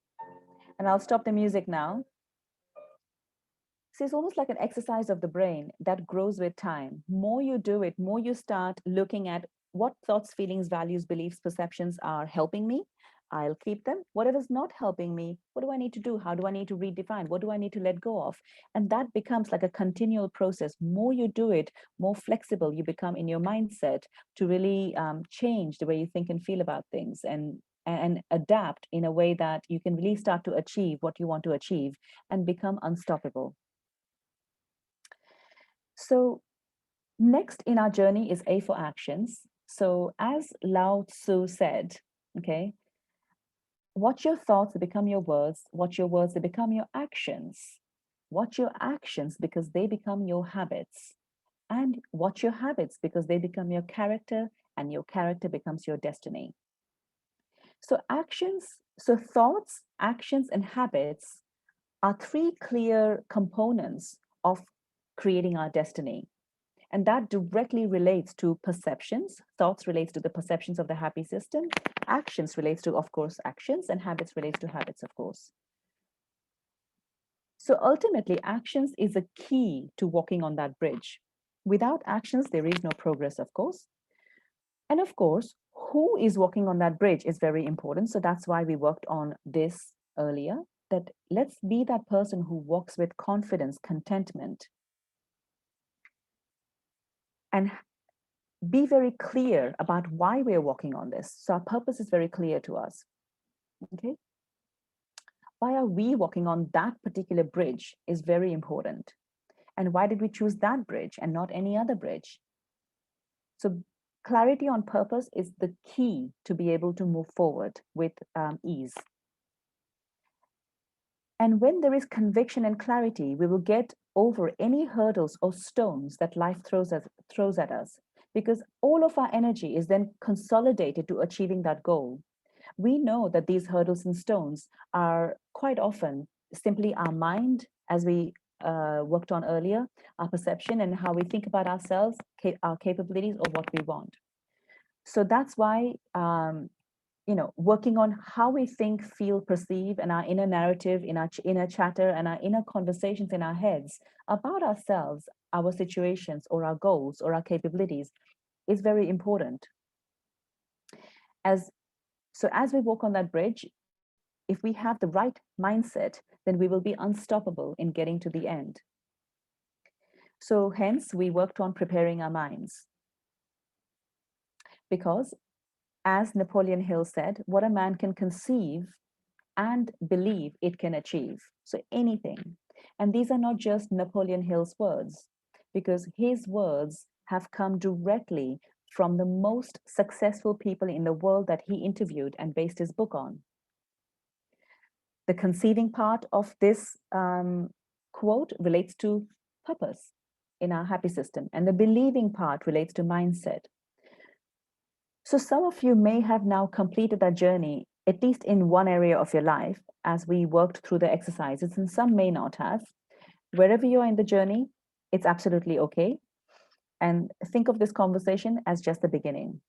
And I'll stop the music now. So it's almost like an exercise of the brain that grows with time. More you do it, more you start looking at what thoughts, feelings, values, beliefs, perceptions are helping me. I'll keep them. Whatever's not helping me, what do I need to do? How do I need to redefine? What do I need to let go of? And that becomes like a continual process. More you do it, more flexible you become in your mindset to really change the way you think and feel about things and adapt in a way that you can really start to achieve what you want to achieve and become unstoppable. So next in our journey is A for actions. So as Lao Tzu said, okay, watch your thoughts, they become your words. Watch your words, they become your actions. Watch your actions because they become your habits. And watch your habits because they become your character, and your character becomes your destiny. So thoughts, actions, and habits are three clear components of creating our destiny. And that directly relates to perceptions. Thoughts relates to the perceptions of the happy system. Actions relates to, of course, actions, and habits relates to habits, of course. So ultimately, actions is a key to walking on that bridge. Without actions, there is no progress, of course. And of course, who is walking on that bridge is very important. So that's why we worked on this earlier, that let's be that person who walks with confidence, contentment, and be very clear about why we're walking on this. So our purpose is very clear to us. Okay. Why are we walking on that particular bridge is very important. And why did we choose that bridge and not any other bridge? So clarity on purpose is the key to be able to move forward with ease. And when there is conviction and clarity, we will get over any hurdles or stones that life throws at us, because all of our energy is then consolidated to achieving that goal. We know that these hurdles and stones are quite often simply our mind, as we worked on earlier, our perception and how we think about ourselves, our capabilities, or what we want. So that's why working on how we think, feel, perceive, and our inner narrative, in our inner chatter, and our inner conversations in our heads about ourselves, our situations, or our goals, or our capabilities is very important. As we walk on that bridge, if we have the right mindset, then we will be unstoppable in getting to the end. So hence, we worked on preparing our minds. Because as Napoleon Hill said, what a man can conceive and believe it can achieve. So anything. And these are not just Napoleon Hill's words, because his words have come directly from the most successful people in the world that he interviewed and based his book on. The conceiving part of this quote relates to purpose in our happy system, and the believing part relates to mindset. So some of you may have now completed that journey, at least in one area of your life, as we worked through the exercises, and some may not have. Wherever you are in the journey, it's absolutely okay. And think of this conversation as just the beginning.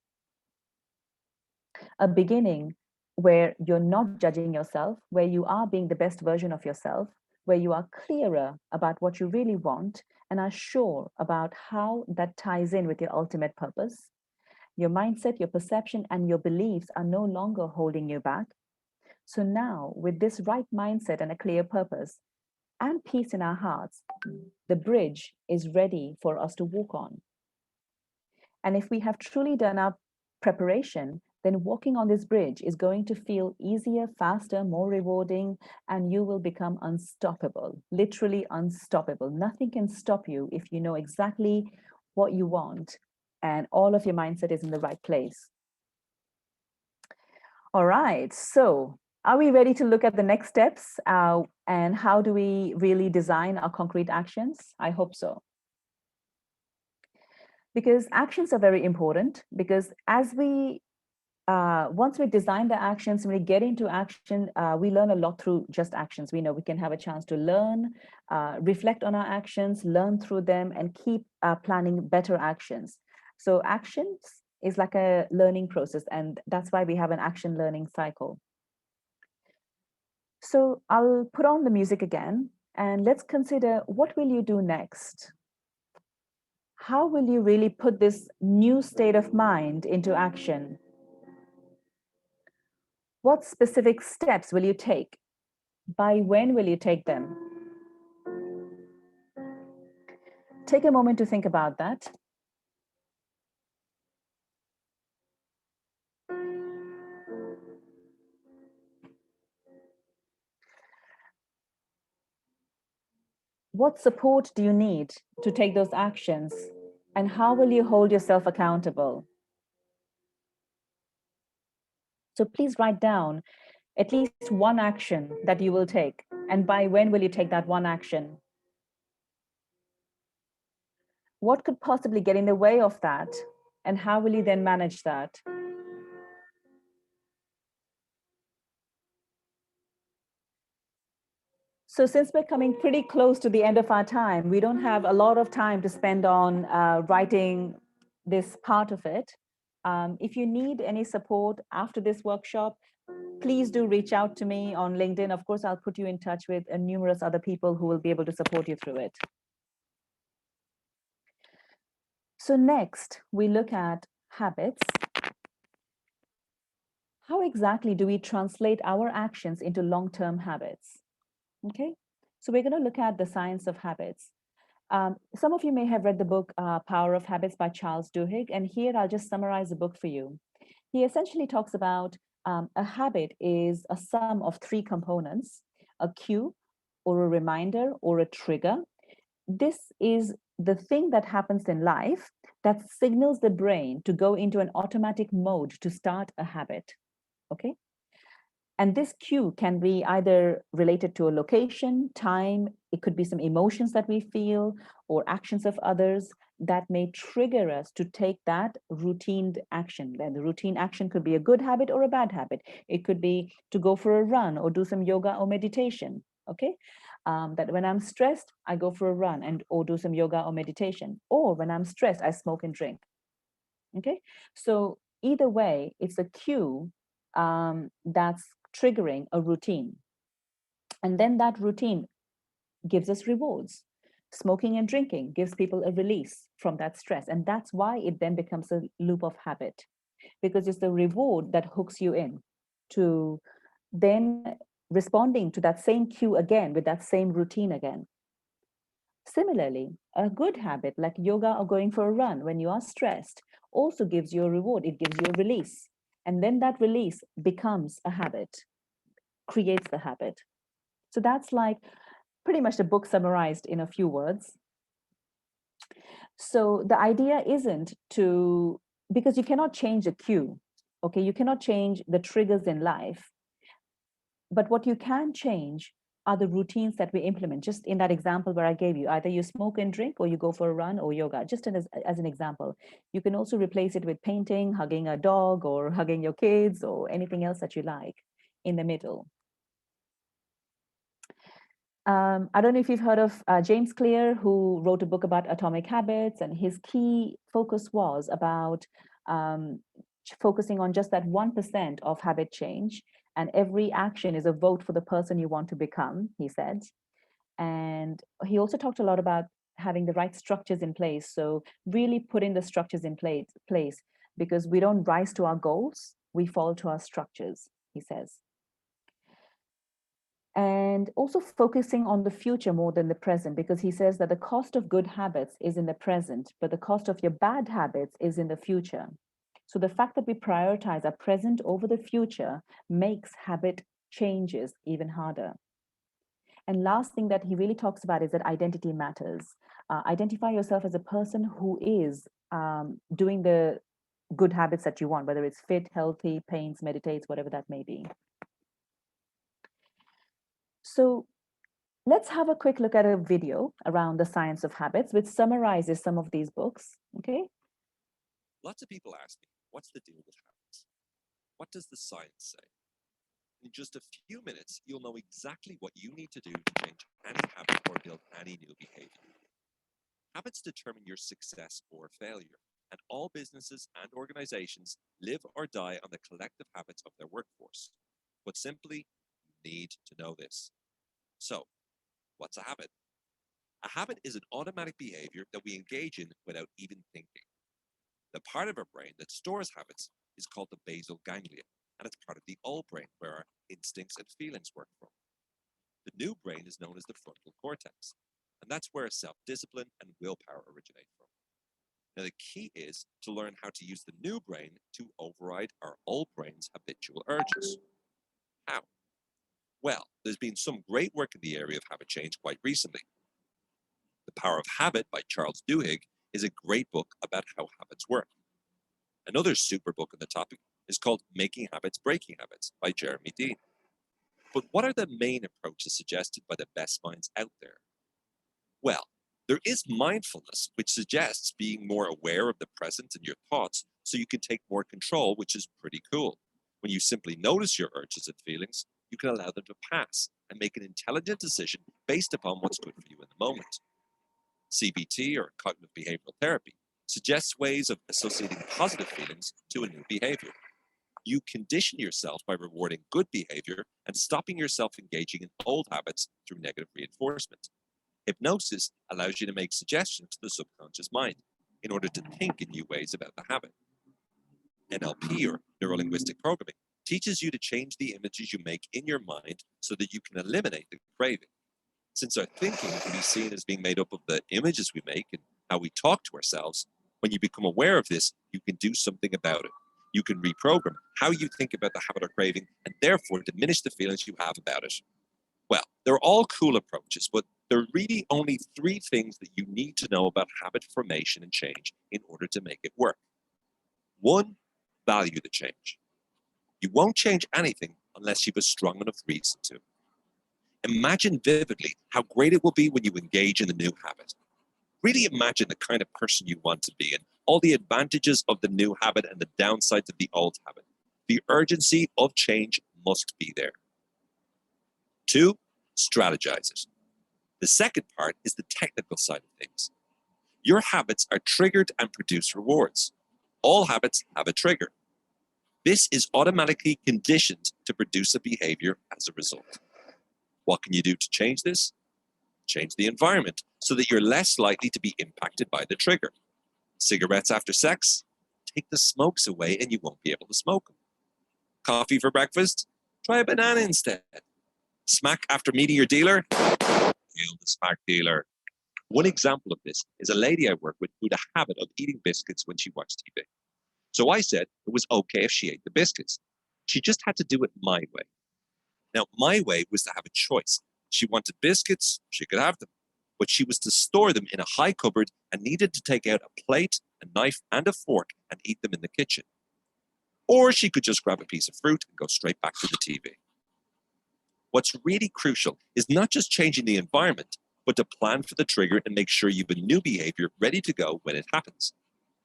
A beginning where you're not judging yourself, where you are being the best version of yourself, where you are clearer about what you really want and are sure about how that ties in with your ultimate purpose. Your mindset, your perception, and your beliefs are no longer holding you back. So now, with this right mindset and a clear purpose and peace in our hearts, the bridge is ready for us to walk on. And if we have truly done our preparation, then walking on this bridge is going to feel easier, faster, more rewarding, and you will become unstoppable, literally unstoppable. Nothing can stop you if you know exactly what you want and all of your mindset is in the right place. All right, so are we ready to look at the next steps and how do we really design our concrete actions? I hope so. Because actions are very important, because as we once we design the actions, when we get into action, we learn a lot through just actions. We know we can have a chance to learn, reflect on our actions, learn through them, and keep planning better actions. So actions is like a learning process, and that's why we have an action learning cycle. So I'll put on the music again, and let's consider, what will you do next? How will you really put this new state of mind into action? What specific steps will you take? By when will you take them? Take a moment to think about that. What support do you need to take those actions? And how will you hold yourself accountable? So please write down at least one action that you will take. And by when will you take that one action? What could possibly get in the way of that? And how will you then manage that? So since we're coming pretty close to the end of our time, we don't have a lot of time to spend on writing this part of it. If you need any support after this workshop, please do reach out to me on LinkedIn. Of course, I'll put you in touch with numerous other people who will be able to support you through it. So next, we look at habits. How exactly do we translate our actions into long-term habits? Okay, so we're going to look at the science of habits. Some of you may have read the book Power of Habits by Charles Duhigg, and here I'll just summarize the book for you. He essentially talks about a habit is a sum of three components: a cue, or a reminder, or a trigger. This is the thing that happens in life that signals the brain to go into an automatic mode to start a habit. Okay. And this cue can be either related to a location, time, it could be some emotions that we feel or actions of others that may trigger us to take that routine action. Then the routine action could be a good habit or a bad habit. It could be to go for a run or do some yoga or meditation. Okay. That when I'm stressed, I go for a run and or do some yoga or meditation. Or when I'm stressed, I smoke and drink. Okay. So either way, it's a cue that's triggering a routine. And then that routine gives us rewards. Smoking and drinking gives people a release from that stress. And that's why it then becomes a loop of habit, because it's the reward that hooks you in to then responding to that same cue again with that same routine again. Similarly, a good habit like yoga or going for a run when you are stressed also gives you a reward. It gives you a release. And then that release becomes a habit, creates the habit. So that's like pretty much the book summarized in a few words. So the idea isn't to, because you cannot change a cue, okay? You cannot change the triggers in life. But what you can change are the routines that we implement. Just in that example where I gave you, either you smoke and drink or you go for a run or yoga, just as an example. You can also replace it with painting, hugging a dog, or hugging your kids, or anything else that you like in the middle. I don't know if you've heard of James Clear, who wrote a book about atomic habits, and his key focus was about focusing on just that 1% of habit change, and every action is a vote for the person you want to become, he said. And he also talked a lot about having the right structures in place. So really putting the structures in place, because we don't rise to our goals, we fall to our structures, he says. And also focusing on the future more than the present, because he says that the cost of good habits is in the present, but the cost of your bad habits is in the future. So the fact that we prioritize our present over the future makes habit changes even harder. And last thing that he really talks about is that identity matters. Identify yourself as a person who is doing the good habits that you want, whether it's fit, healthy, paints, meditates, whatever that may be. So let's have a quick look at a video around the science of habits, which summarizes some of these books, okay? Lots of people ask me, what's the deal with habits? What does the science say? In just a few minutes, you'll know exactly what you need to do to change any habit or build any new behavior. Habits determine your success or failure, and all businesses and organizations live or die on the collective habits of their workforce. But simply, you need to know this. So, what's a habit? A habit is an automatic behavior that we engage in without even thinking. The part of our brain that stores habits is called the basal ganglia, and it's part of the old brain where our instincts and feelings work from. The new brain is known as the frontal cortex, and that's where self-discipline and willpower originate from. Now, the key is to learn how to use the new brain to override our old brain's habitual urges. How? Well, there's been some great work in the area of habit change quite recently. The Power of Habit by Charles Duhigg is a great book about how habits work. Another super book on the topic is called Making Habits, Breaking Habits by Jeremy Dean. But what are the main approaches suggested by the best minds out there? Well, there is mindfulness, which suggests being more aware of the present and your thoughts so you can take more control, which is pretty cool. When you simply notice your urges and feelings, you can allow them to pass and make an intelligent decision based upon what's good for you in the moment. CBT, or cognitive behavioral therapy, suggests ways of associating positive feelings to a new behavior. You condition yourself by rewarding good behavior and stopping yourself engaging in old habits through negative reinforcement. Hypnosis allows you to make suggestions to the subconscious mind in order to think in new ways about the habit. NLP, or neuro-linguistic programming, teaches you to change the images you make in your mind so that you can eliminate the craving. Since our thinking can be seen as being made up of the images we make and how we talk to ourselves, when you become aware of this, you can do something about it. You can reprogram how you think about the habit or craving and therefore diminish the feelings you have about it. Well, they're all cool approaches, but there are really only 3 things that you need to know about habit formation and change in order to make it work. 1, value the change. You won't change anything unless you have a strong enough reason to. Imagine vividly how great it will be when you engage in the new habit. Really imagine the kind of person you want to be and all the advantages of the new habit and the downsides of the old habit. The urgency of change must be there. 2, strategize it. The second part is the technical side of things. Your habits are triggered and produce rewards. All habits have a trigger. This is automatically conditioned to produce a behavior as a result. What can you do to change this? Change the environment so that you're less likely to be impacted by the trigger. Cigarettes after sex? Take the smokes away and you won't be able to smoke them. Coffee for breakfast? Try a banana instead. Smack after meeting your dealer? Kill the smack dealer. One example of this is a lady I work with who had a habit of eating biscuits when she watched TV. So I said it was okay if she ate the biscuits. She just had to do it my way. Now, my way was to have a choice. She wanted biscuits, she could have them. But she was to store them in a high cupboard and needed to take out a plate, a knife, and a fork and eat them in the kitchen. Or she could just grab a piece of fruit and go straight back to the TV. What's really crucial is not just changing the environment, but to plan for the trigger and make sure you have a new behavior ready to go when it happens,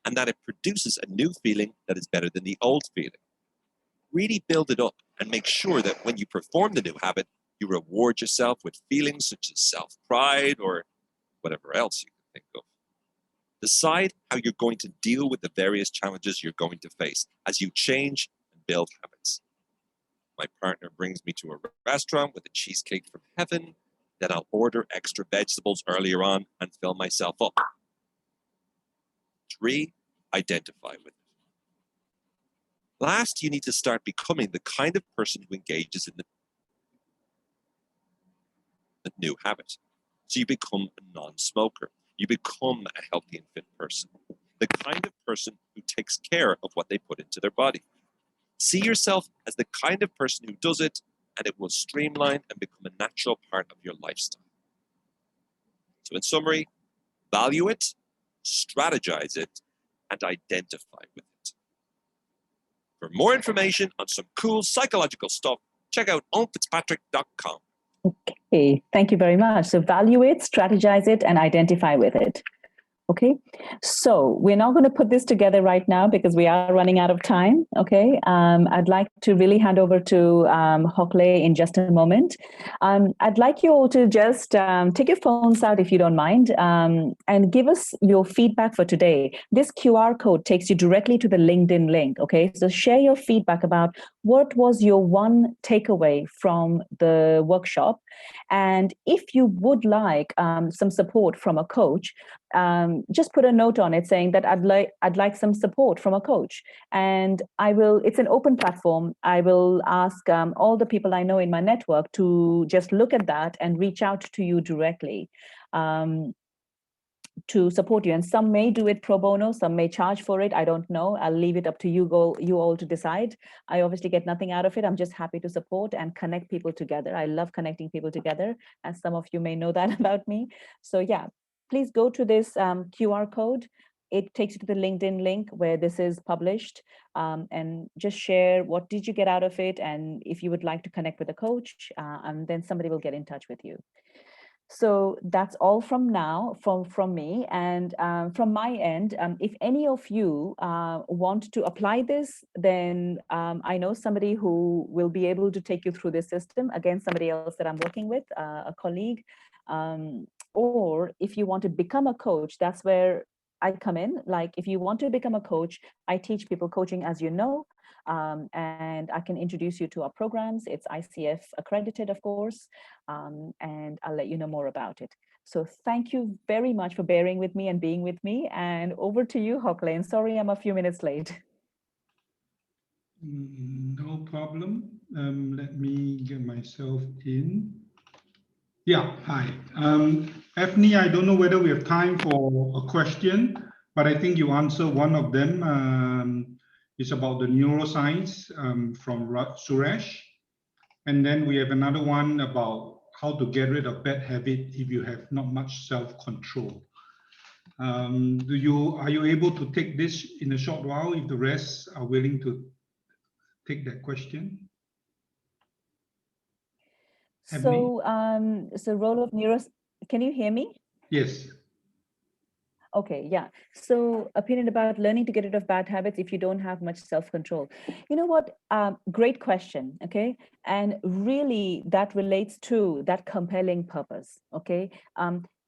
and that it produces a new feeling that is better than the old feeling. Really build it up and make sure that when you perform the new habit, you reward yourself with feelings such as self-pride or whatever else you can think of. Decide how you're going to deal with the various challenges you're going to face as you change and build habits. My partner brings me to a restaurant with a cheesecake from heaven, then I'll order extra vegetables earlier on and fill myself up. 3, identify with it. Last, you need to start becoming the kind of person who engages in the new habit. So you become a non-smoker. You become a healthy and fit person. The kind of person who takes care of what they put into their body. See yourself as the kind of person who does it, and it will streamline and become a natural part of your lifestyle. So in summary, value it, strategize it, and identify with it. For more information on some cool psychological stuff, check out owenfitzpatrick.com. Okay, thank you very much. So value it, strategize it, and identify with it. Okay, so we're not going to put this together right now because we are running out of time. Okay, I'd like to really hand over to Hockley in just a moment. I'd like you all to just take your phones out if you don't mind and give us your feedback for today. This QR code takes you directly to the LinkedIn link. Okay, so share your feedback about what was your one takeaway from the workshop. And if you would like some support from a coach, just put a note on it saying that I'd like some support from a coach, and I will. It's an open platform. I will ask all the people I know in my network to just look at that and reach out to you directly to support you. And some may do it pro bono, some may charge for it. I don't know. I'll leave it up to you all to decide. I obviously get nothing out of it. I'm just happy to support and connect people together. I love connecting people together, as some of you may know that about me. So yeah, please go to this QR code. It takes you to the LinkedIn link where this is published, and just share what did you get out of it, and if you would like to connect with a coach, and then somebody will get in touch with you. So that's all from now, from me. And from my end, if any of you want to apply this, then I know somebody who will be able to take you through this system. Again, somebody else that I'm working with, a colleague. Or if you want to become a coach, that's where I come in. Like if you want to become a coach, I teach people coaching, as you know. And I can introduce you to our programs. It's ICF accredited, of course, and I'll let you know more about it. So thank you very much for bearing with me and being with me. And over to you, Hockley. And sorry, I'm a few minutes late. No problem. Let me get myself in. Yeah, hi. Ethne, I don't know whether we have time for a question, but I think you answer one of them. It's about the neuroscience from Suresh. And then we have another one about how to get rid of bad habit if you have not much self-control. Are you able to take this in a short while if the rest are willing to take that question? So, so role of can you hear me? Yes. Okay, yeah. So opinion about learning to get rid of bad habits if you don't have much self-control. You know what? Great question, okay? And really that relates to that compelling purpose, okay?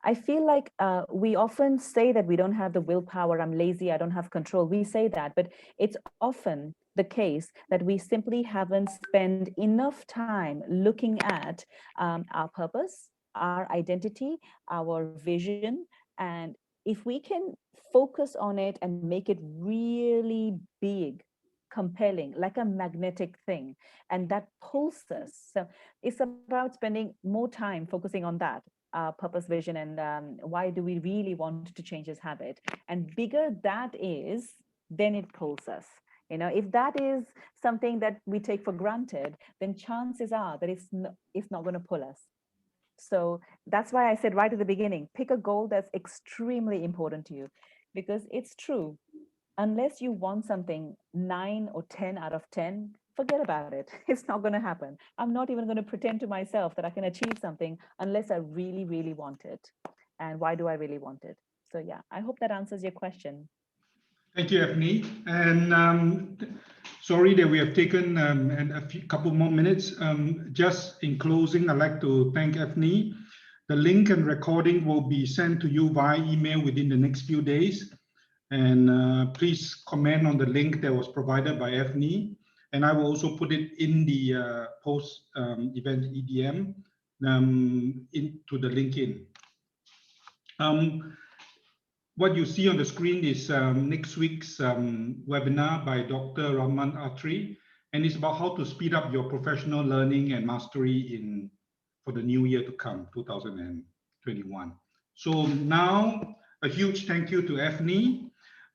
I feel like we often say that we don't have the willpower, I'm lazy, I don't have control. We say that, but it's often the case that we simply haven't spent enough time looking at our purpose, our identity, our vision, and if we can focus on it and make it really big, compelling, like a magnetic thing, and that pulls us. So it's about spending more time focusing on that purpose, vision, and why do we really want to change this habit? And bigger that is, then it pulls us. You know, if that is something that we take for granted, then chances are that it's not going to pull us. So that's why I said right at the beginning, pick a goal that's extremely important to you, because it's true. Unless you want something 9 or 10 out of 10, forget about it. It's not going to happen. I'm not even going to pretend to myself that I can achieve something unless I really, really want it. And why do I really want it? So yeah, I hope that answers your question. Thank you, Ethne. And sorry that we have taken couple more minutes. Just in closing, I'd like to thank Ethne. The link and recording will be sent to you via email within the next few days. And please comment on the link that was provided by Ethne. And I will also put it in the post event EDM into the LinkedIn. What you see on the screen is next week's webinar by Dr. Rahman Atri, and it's about how to speed up your professional learning and mastery for the new year to come, 2021. So now, a huge thank you to Ethne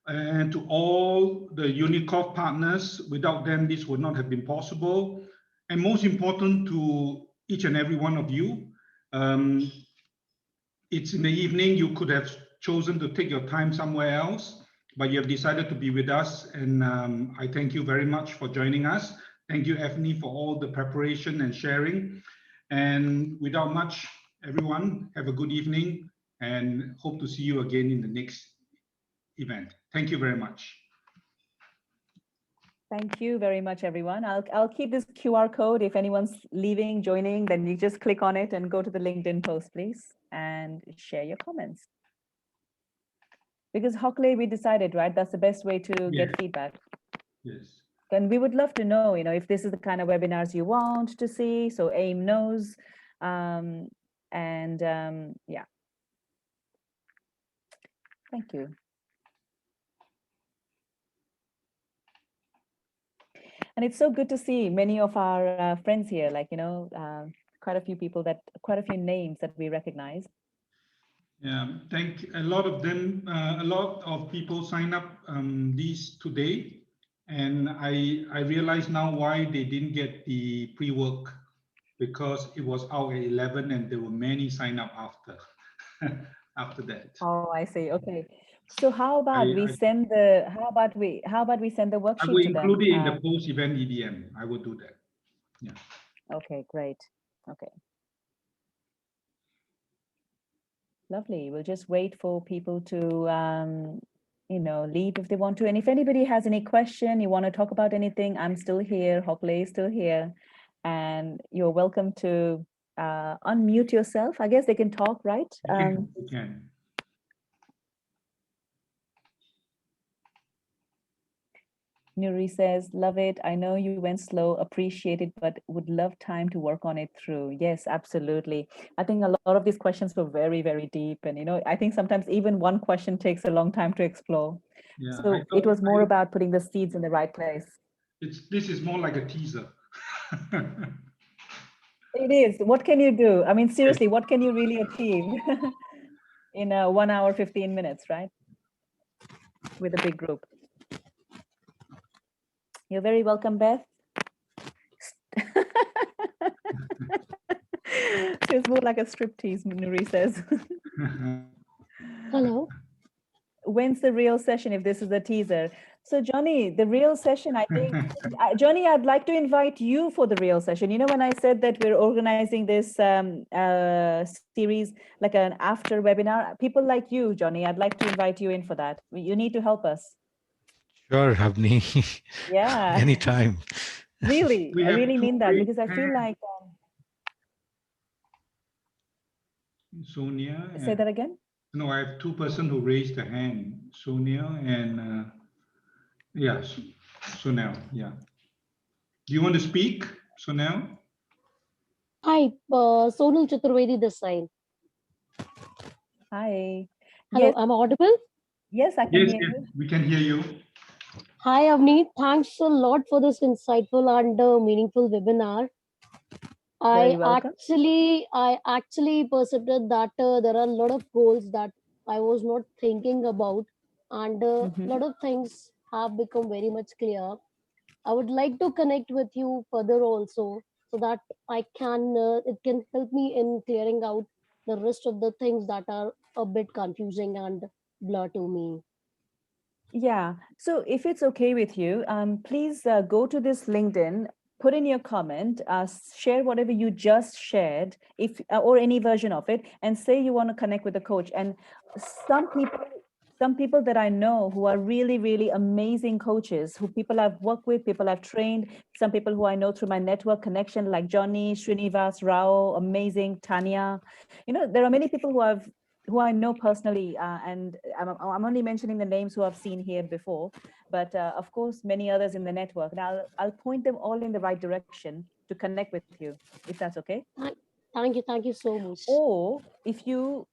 and to all the Unicorp partners. Without them, this would not have been possible. And most important to each and every one of you, it's in the evening. You could have chosen to take your time somewhere else, but you have decided to be with us. And I thank you very much for joining us. Thank you, Ethne, for all the preparation and sharing. And without much, everyone, have a good evening and hope to see you again in the next event. Thank you very much. Thank you very much, everyone. I'll keep this QR code. If anyone's leaving, joining, then you just click on it and go to the LinkedIn post, please, and share your comments. Because Hockley, we decided, right? That's the best way to get feedback. Yes. And we would love to know, if this is the kind of webinars you want to see. So AIM knows, yeah. Thank you. And it's so good to see many of our friends here, like, quite a few people quite a few names that we recognize. Yeah, a lot of them, a lot of people sign up these today. And I realize now why they didn't get the pre-work, because it was out at 11 and there were many sign up after, after that. Oh, I see. Okay. So how about we send the worksheet I will to them? include it in the post-event EDM. I will do that. Yeah. Okay, great. Okay. Lovely. We'll just wait for people to, leave if they want to. And if anybody has any question, you want to talk about anything, I'm still here. Hockley is still here. And you're welcome to unmute yourself. I guess they can talk, right? You can. Nuri says, love it. I know you went slow, appreciate it, but would love time to work on it through. Yes, absolutely. I think a lot of these questions were very, very deep. And, I think sometimes even one question takes a long time to explore. Yeah, so it was more about putting the seeds in the right place. This is more like a teaser. It is. What can you do? I mean, seriously, what can you really achieve in 1 hour, 15 minutes, right? With a big group. You're very welcome, Beth. It's more like a striptease, Nuri says. Hello. When's the real session if this is a teaser? So Johnny, the real session, I think, Johnny, I'd like to invite you for the real session. When I said that we're organizing this series, like an after webinar, people like you, Johnny, I'd like to invite you in for that. You need to help us. Sure, Avni. Yeah. Anytime. Really, I really mean that, because I feel like. Sonia. Say that again? No, I have two persons who raised their hand, Sonia and yes, Sonal. Yeah. Do you want to speak, Sonal? Hi, Sonal Chaturvedi this side. Hi. Hello, yes. am I audible? Yes, I can hear you. We can hear you. Hi, Avni. Thanks a lot for this insightful and meaningful webinar. I actually perceived that there are a lot of goals that I was not thinking about, and a lot of things have become very much clear. I would like to connect with you further also, so that it can help me in clearing out the rest of the things that are a bit confusing and blur to me. Yeah, so if it's okay with you, please go to this LinkedIn, put in your comment, share whatever you just shared, if or any version of it, and say you want to connect with the coach. And some people some people that I know who are really, really amazing coaches, who people I've worked with, people I've trained, some people who I know through my network connection, like Johnny, Srinivas, Rao, amazing, Tanya. You know, there are many people who I know personally, and I'm only mentioning the names who I've seen here before, but of course, many others in the network. And I'll point them all in the right direction to connect with you, if that's okay. Thank you so much. Or if you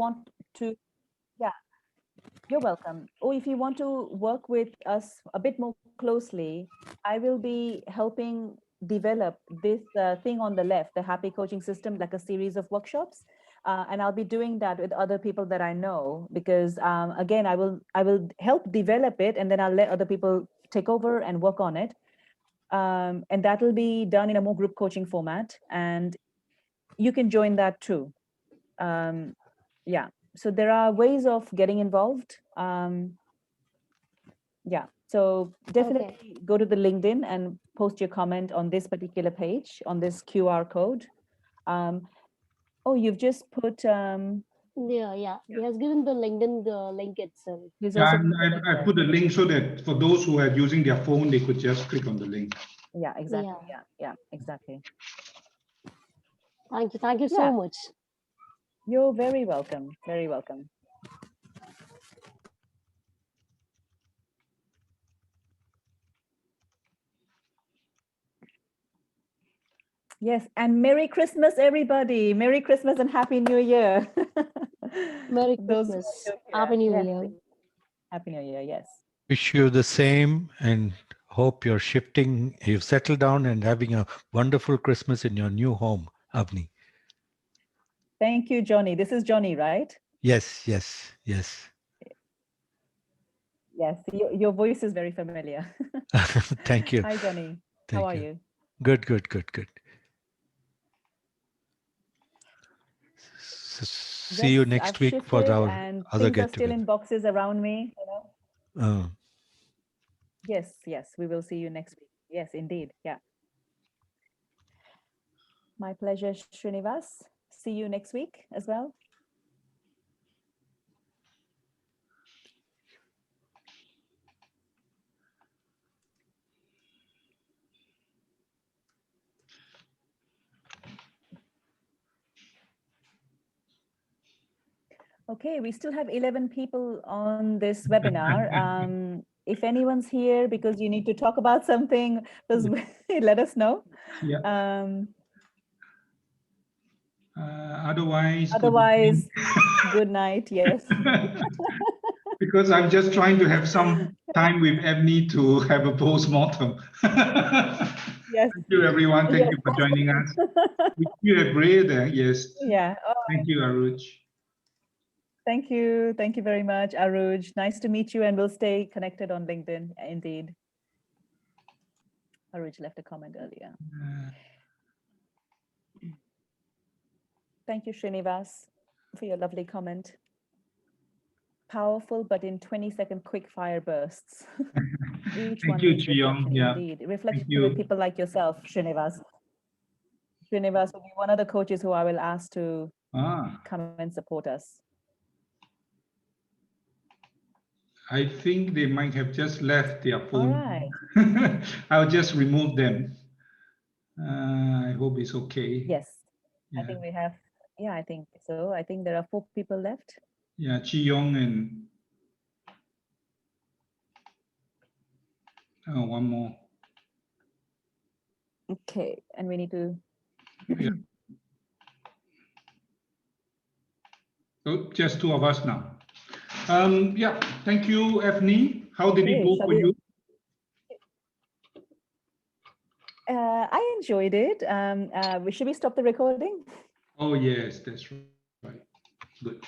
want to, yeah, you're welcome. Or if you want to work with us a bit more closely, I will be helping develop this thing on the left, the happy coaching system, like a series of workshops. And I'll be doing that with other people that I know, because again, I will help develop it, and then I'll let other people take over and work on it. And that will be done in a more group coaching format, and you can join that too. Yeah, so there are ways of getting involved. Yeah, so definitely go to the LinkedIn and post your comment on this particular page, on this QR code. Oh, you've just put Yeah. He has given the LinkedIn link itself. he's Yeah, also and put the link I there. put a link so that for those who are using their phone, they could just click on the link. Yeah, exactly. Yeah, exactly. Thank you so much. You're very welcome. Very welcome. Yes, and Merry Christmas, everybody. Merry Christmas and Happy New Year. Merry Those who are Christmas. still here. Happy New Yes, Year. Happy New Year, yes. Wish you the same and hope you're shifting, you've settled down and having a wonderful Christmas in your new home, Avni. Thank you, Johnny. This is Johnny, right? Yes. Yes, your voice is very familiar. Thank you. Hi, Johnny. Thank How are you. you? Good. See you Yes, next I've week for shifted our and other things are get still together. in boxes around me. Uh, Yes, we will see you next week. Yes, indeed. Yeah. My pleasure, Srinivas. See you next week as well. Okay, we still have 11 people on this webinar. If anyone's here because you need to talk about something, just let us know. Yeah. Otherwise, Otherwise, good night. Yes. because I'm just trying to have some time with Ebony to have a post-mortem. Yes. Thank you, everyone. Thank you for joining us. You have Ray there. Yes. Yeah. Oh, Thank you, Aruj. thank you. Thank you very much, Aruj. Nice to meet you, and we'll stay connected on LinkedIn. Indeed. Aruj left a comment earlier. Thank you, Srinivas, for your lovely comment. Powerful, but in 20-second quick fire bursts. Each Thank one you, needs Chiyong. reflection, Yeah. indeed. Reflection you. with people like yourself, Srinivas. Srinivas will be one of the coaches who I will ask to come and support us. I think they might have just left their phone. All right. I'll just remove them. I hope it's okay. Yes. Yeah. I think we have, I think so. I think there are 4 people left. Yeah, Chiyong and one more. Okay, and we need to. Yeah. So just 2 of us now. Yeah, thank you, Evni. How did it go for you? I enjoyed it. Should we stop the recording? Oh, yes, that's right. Good.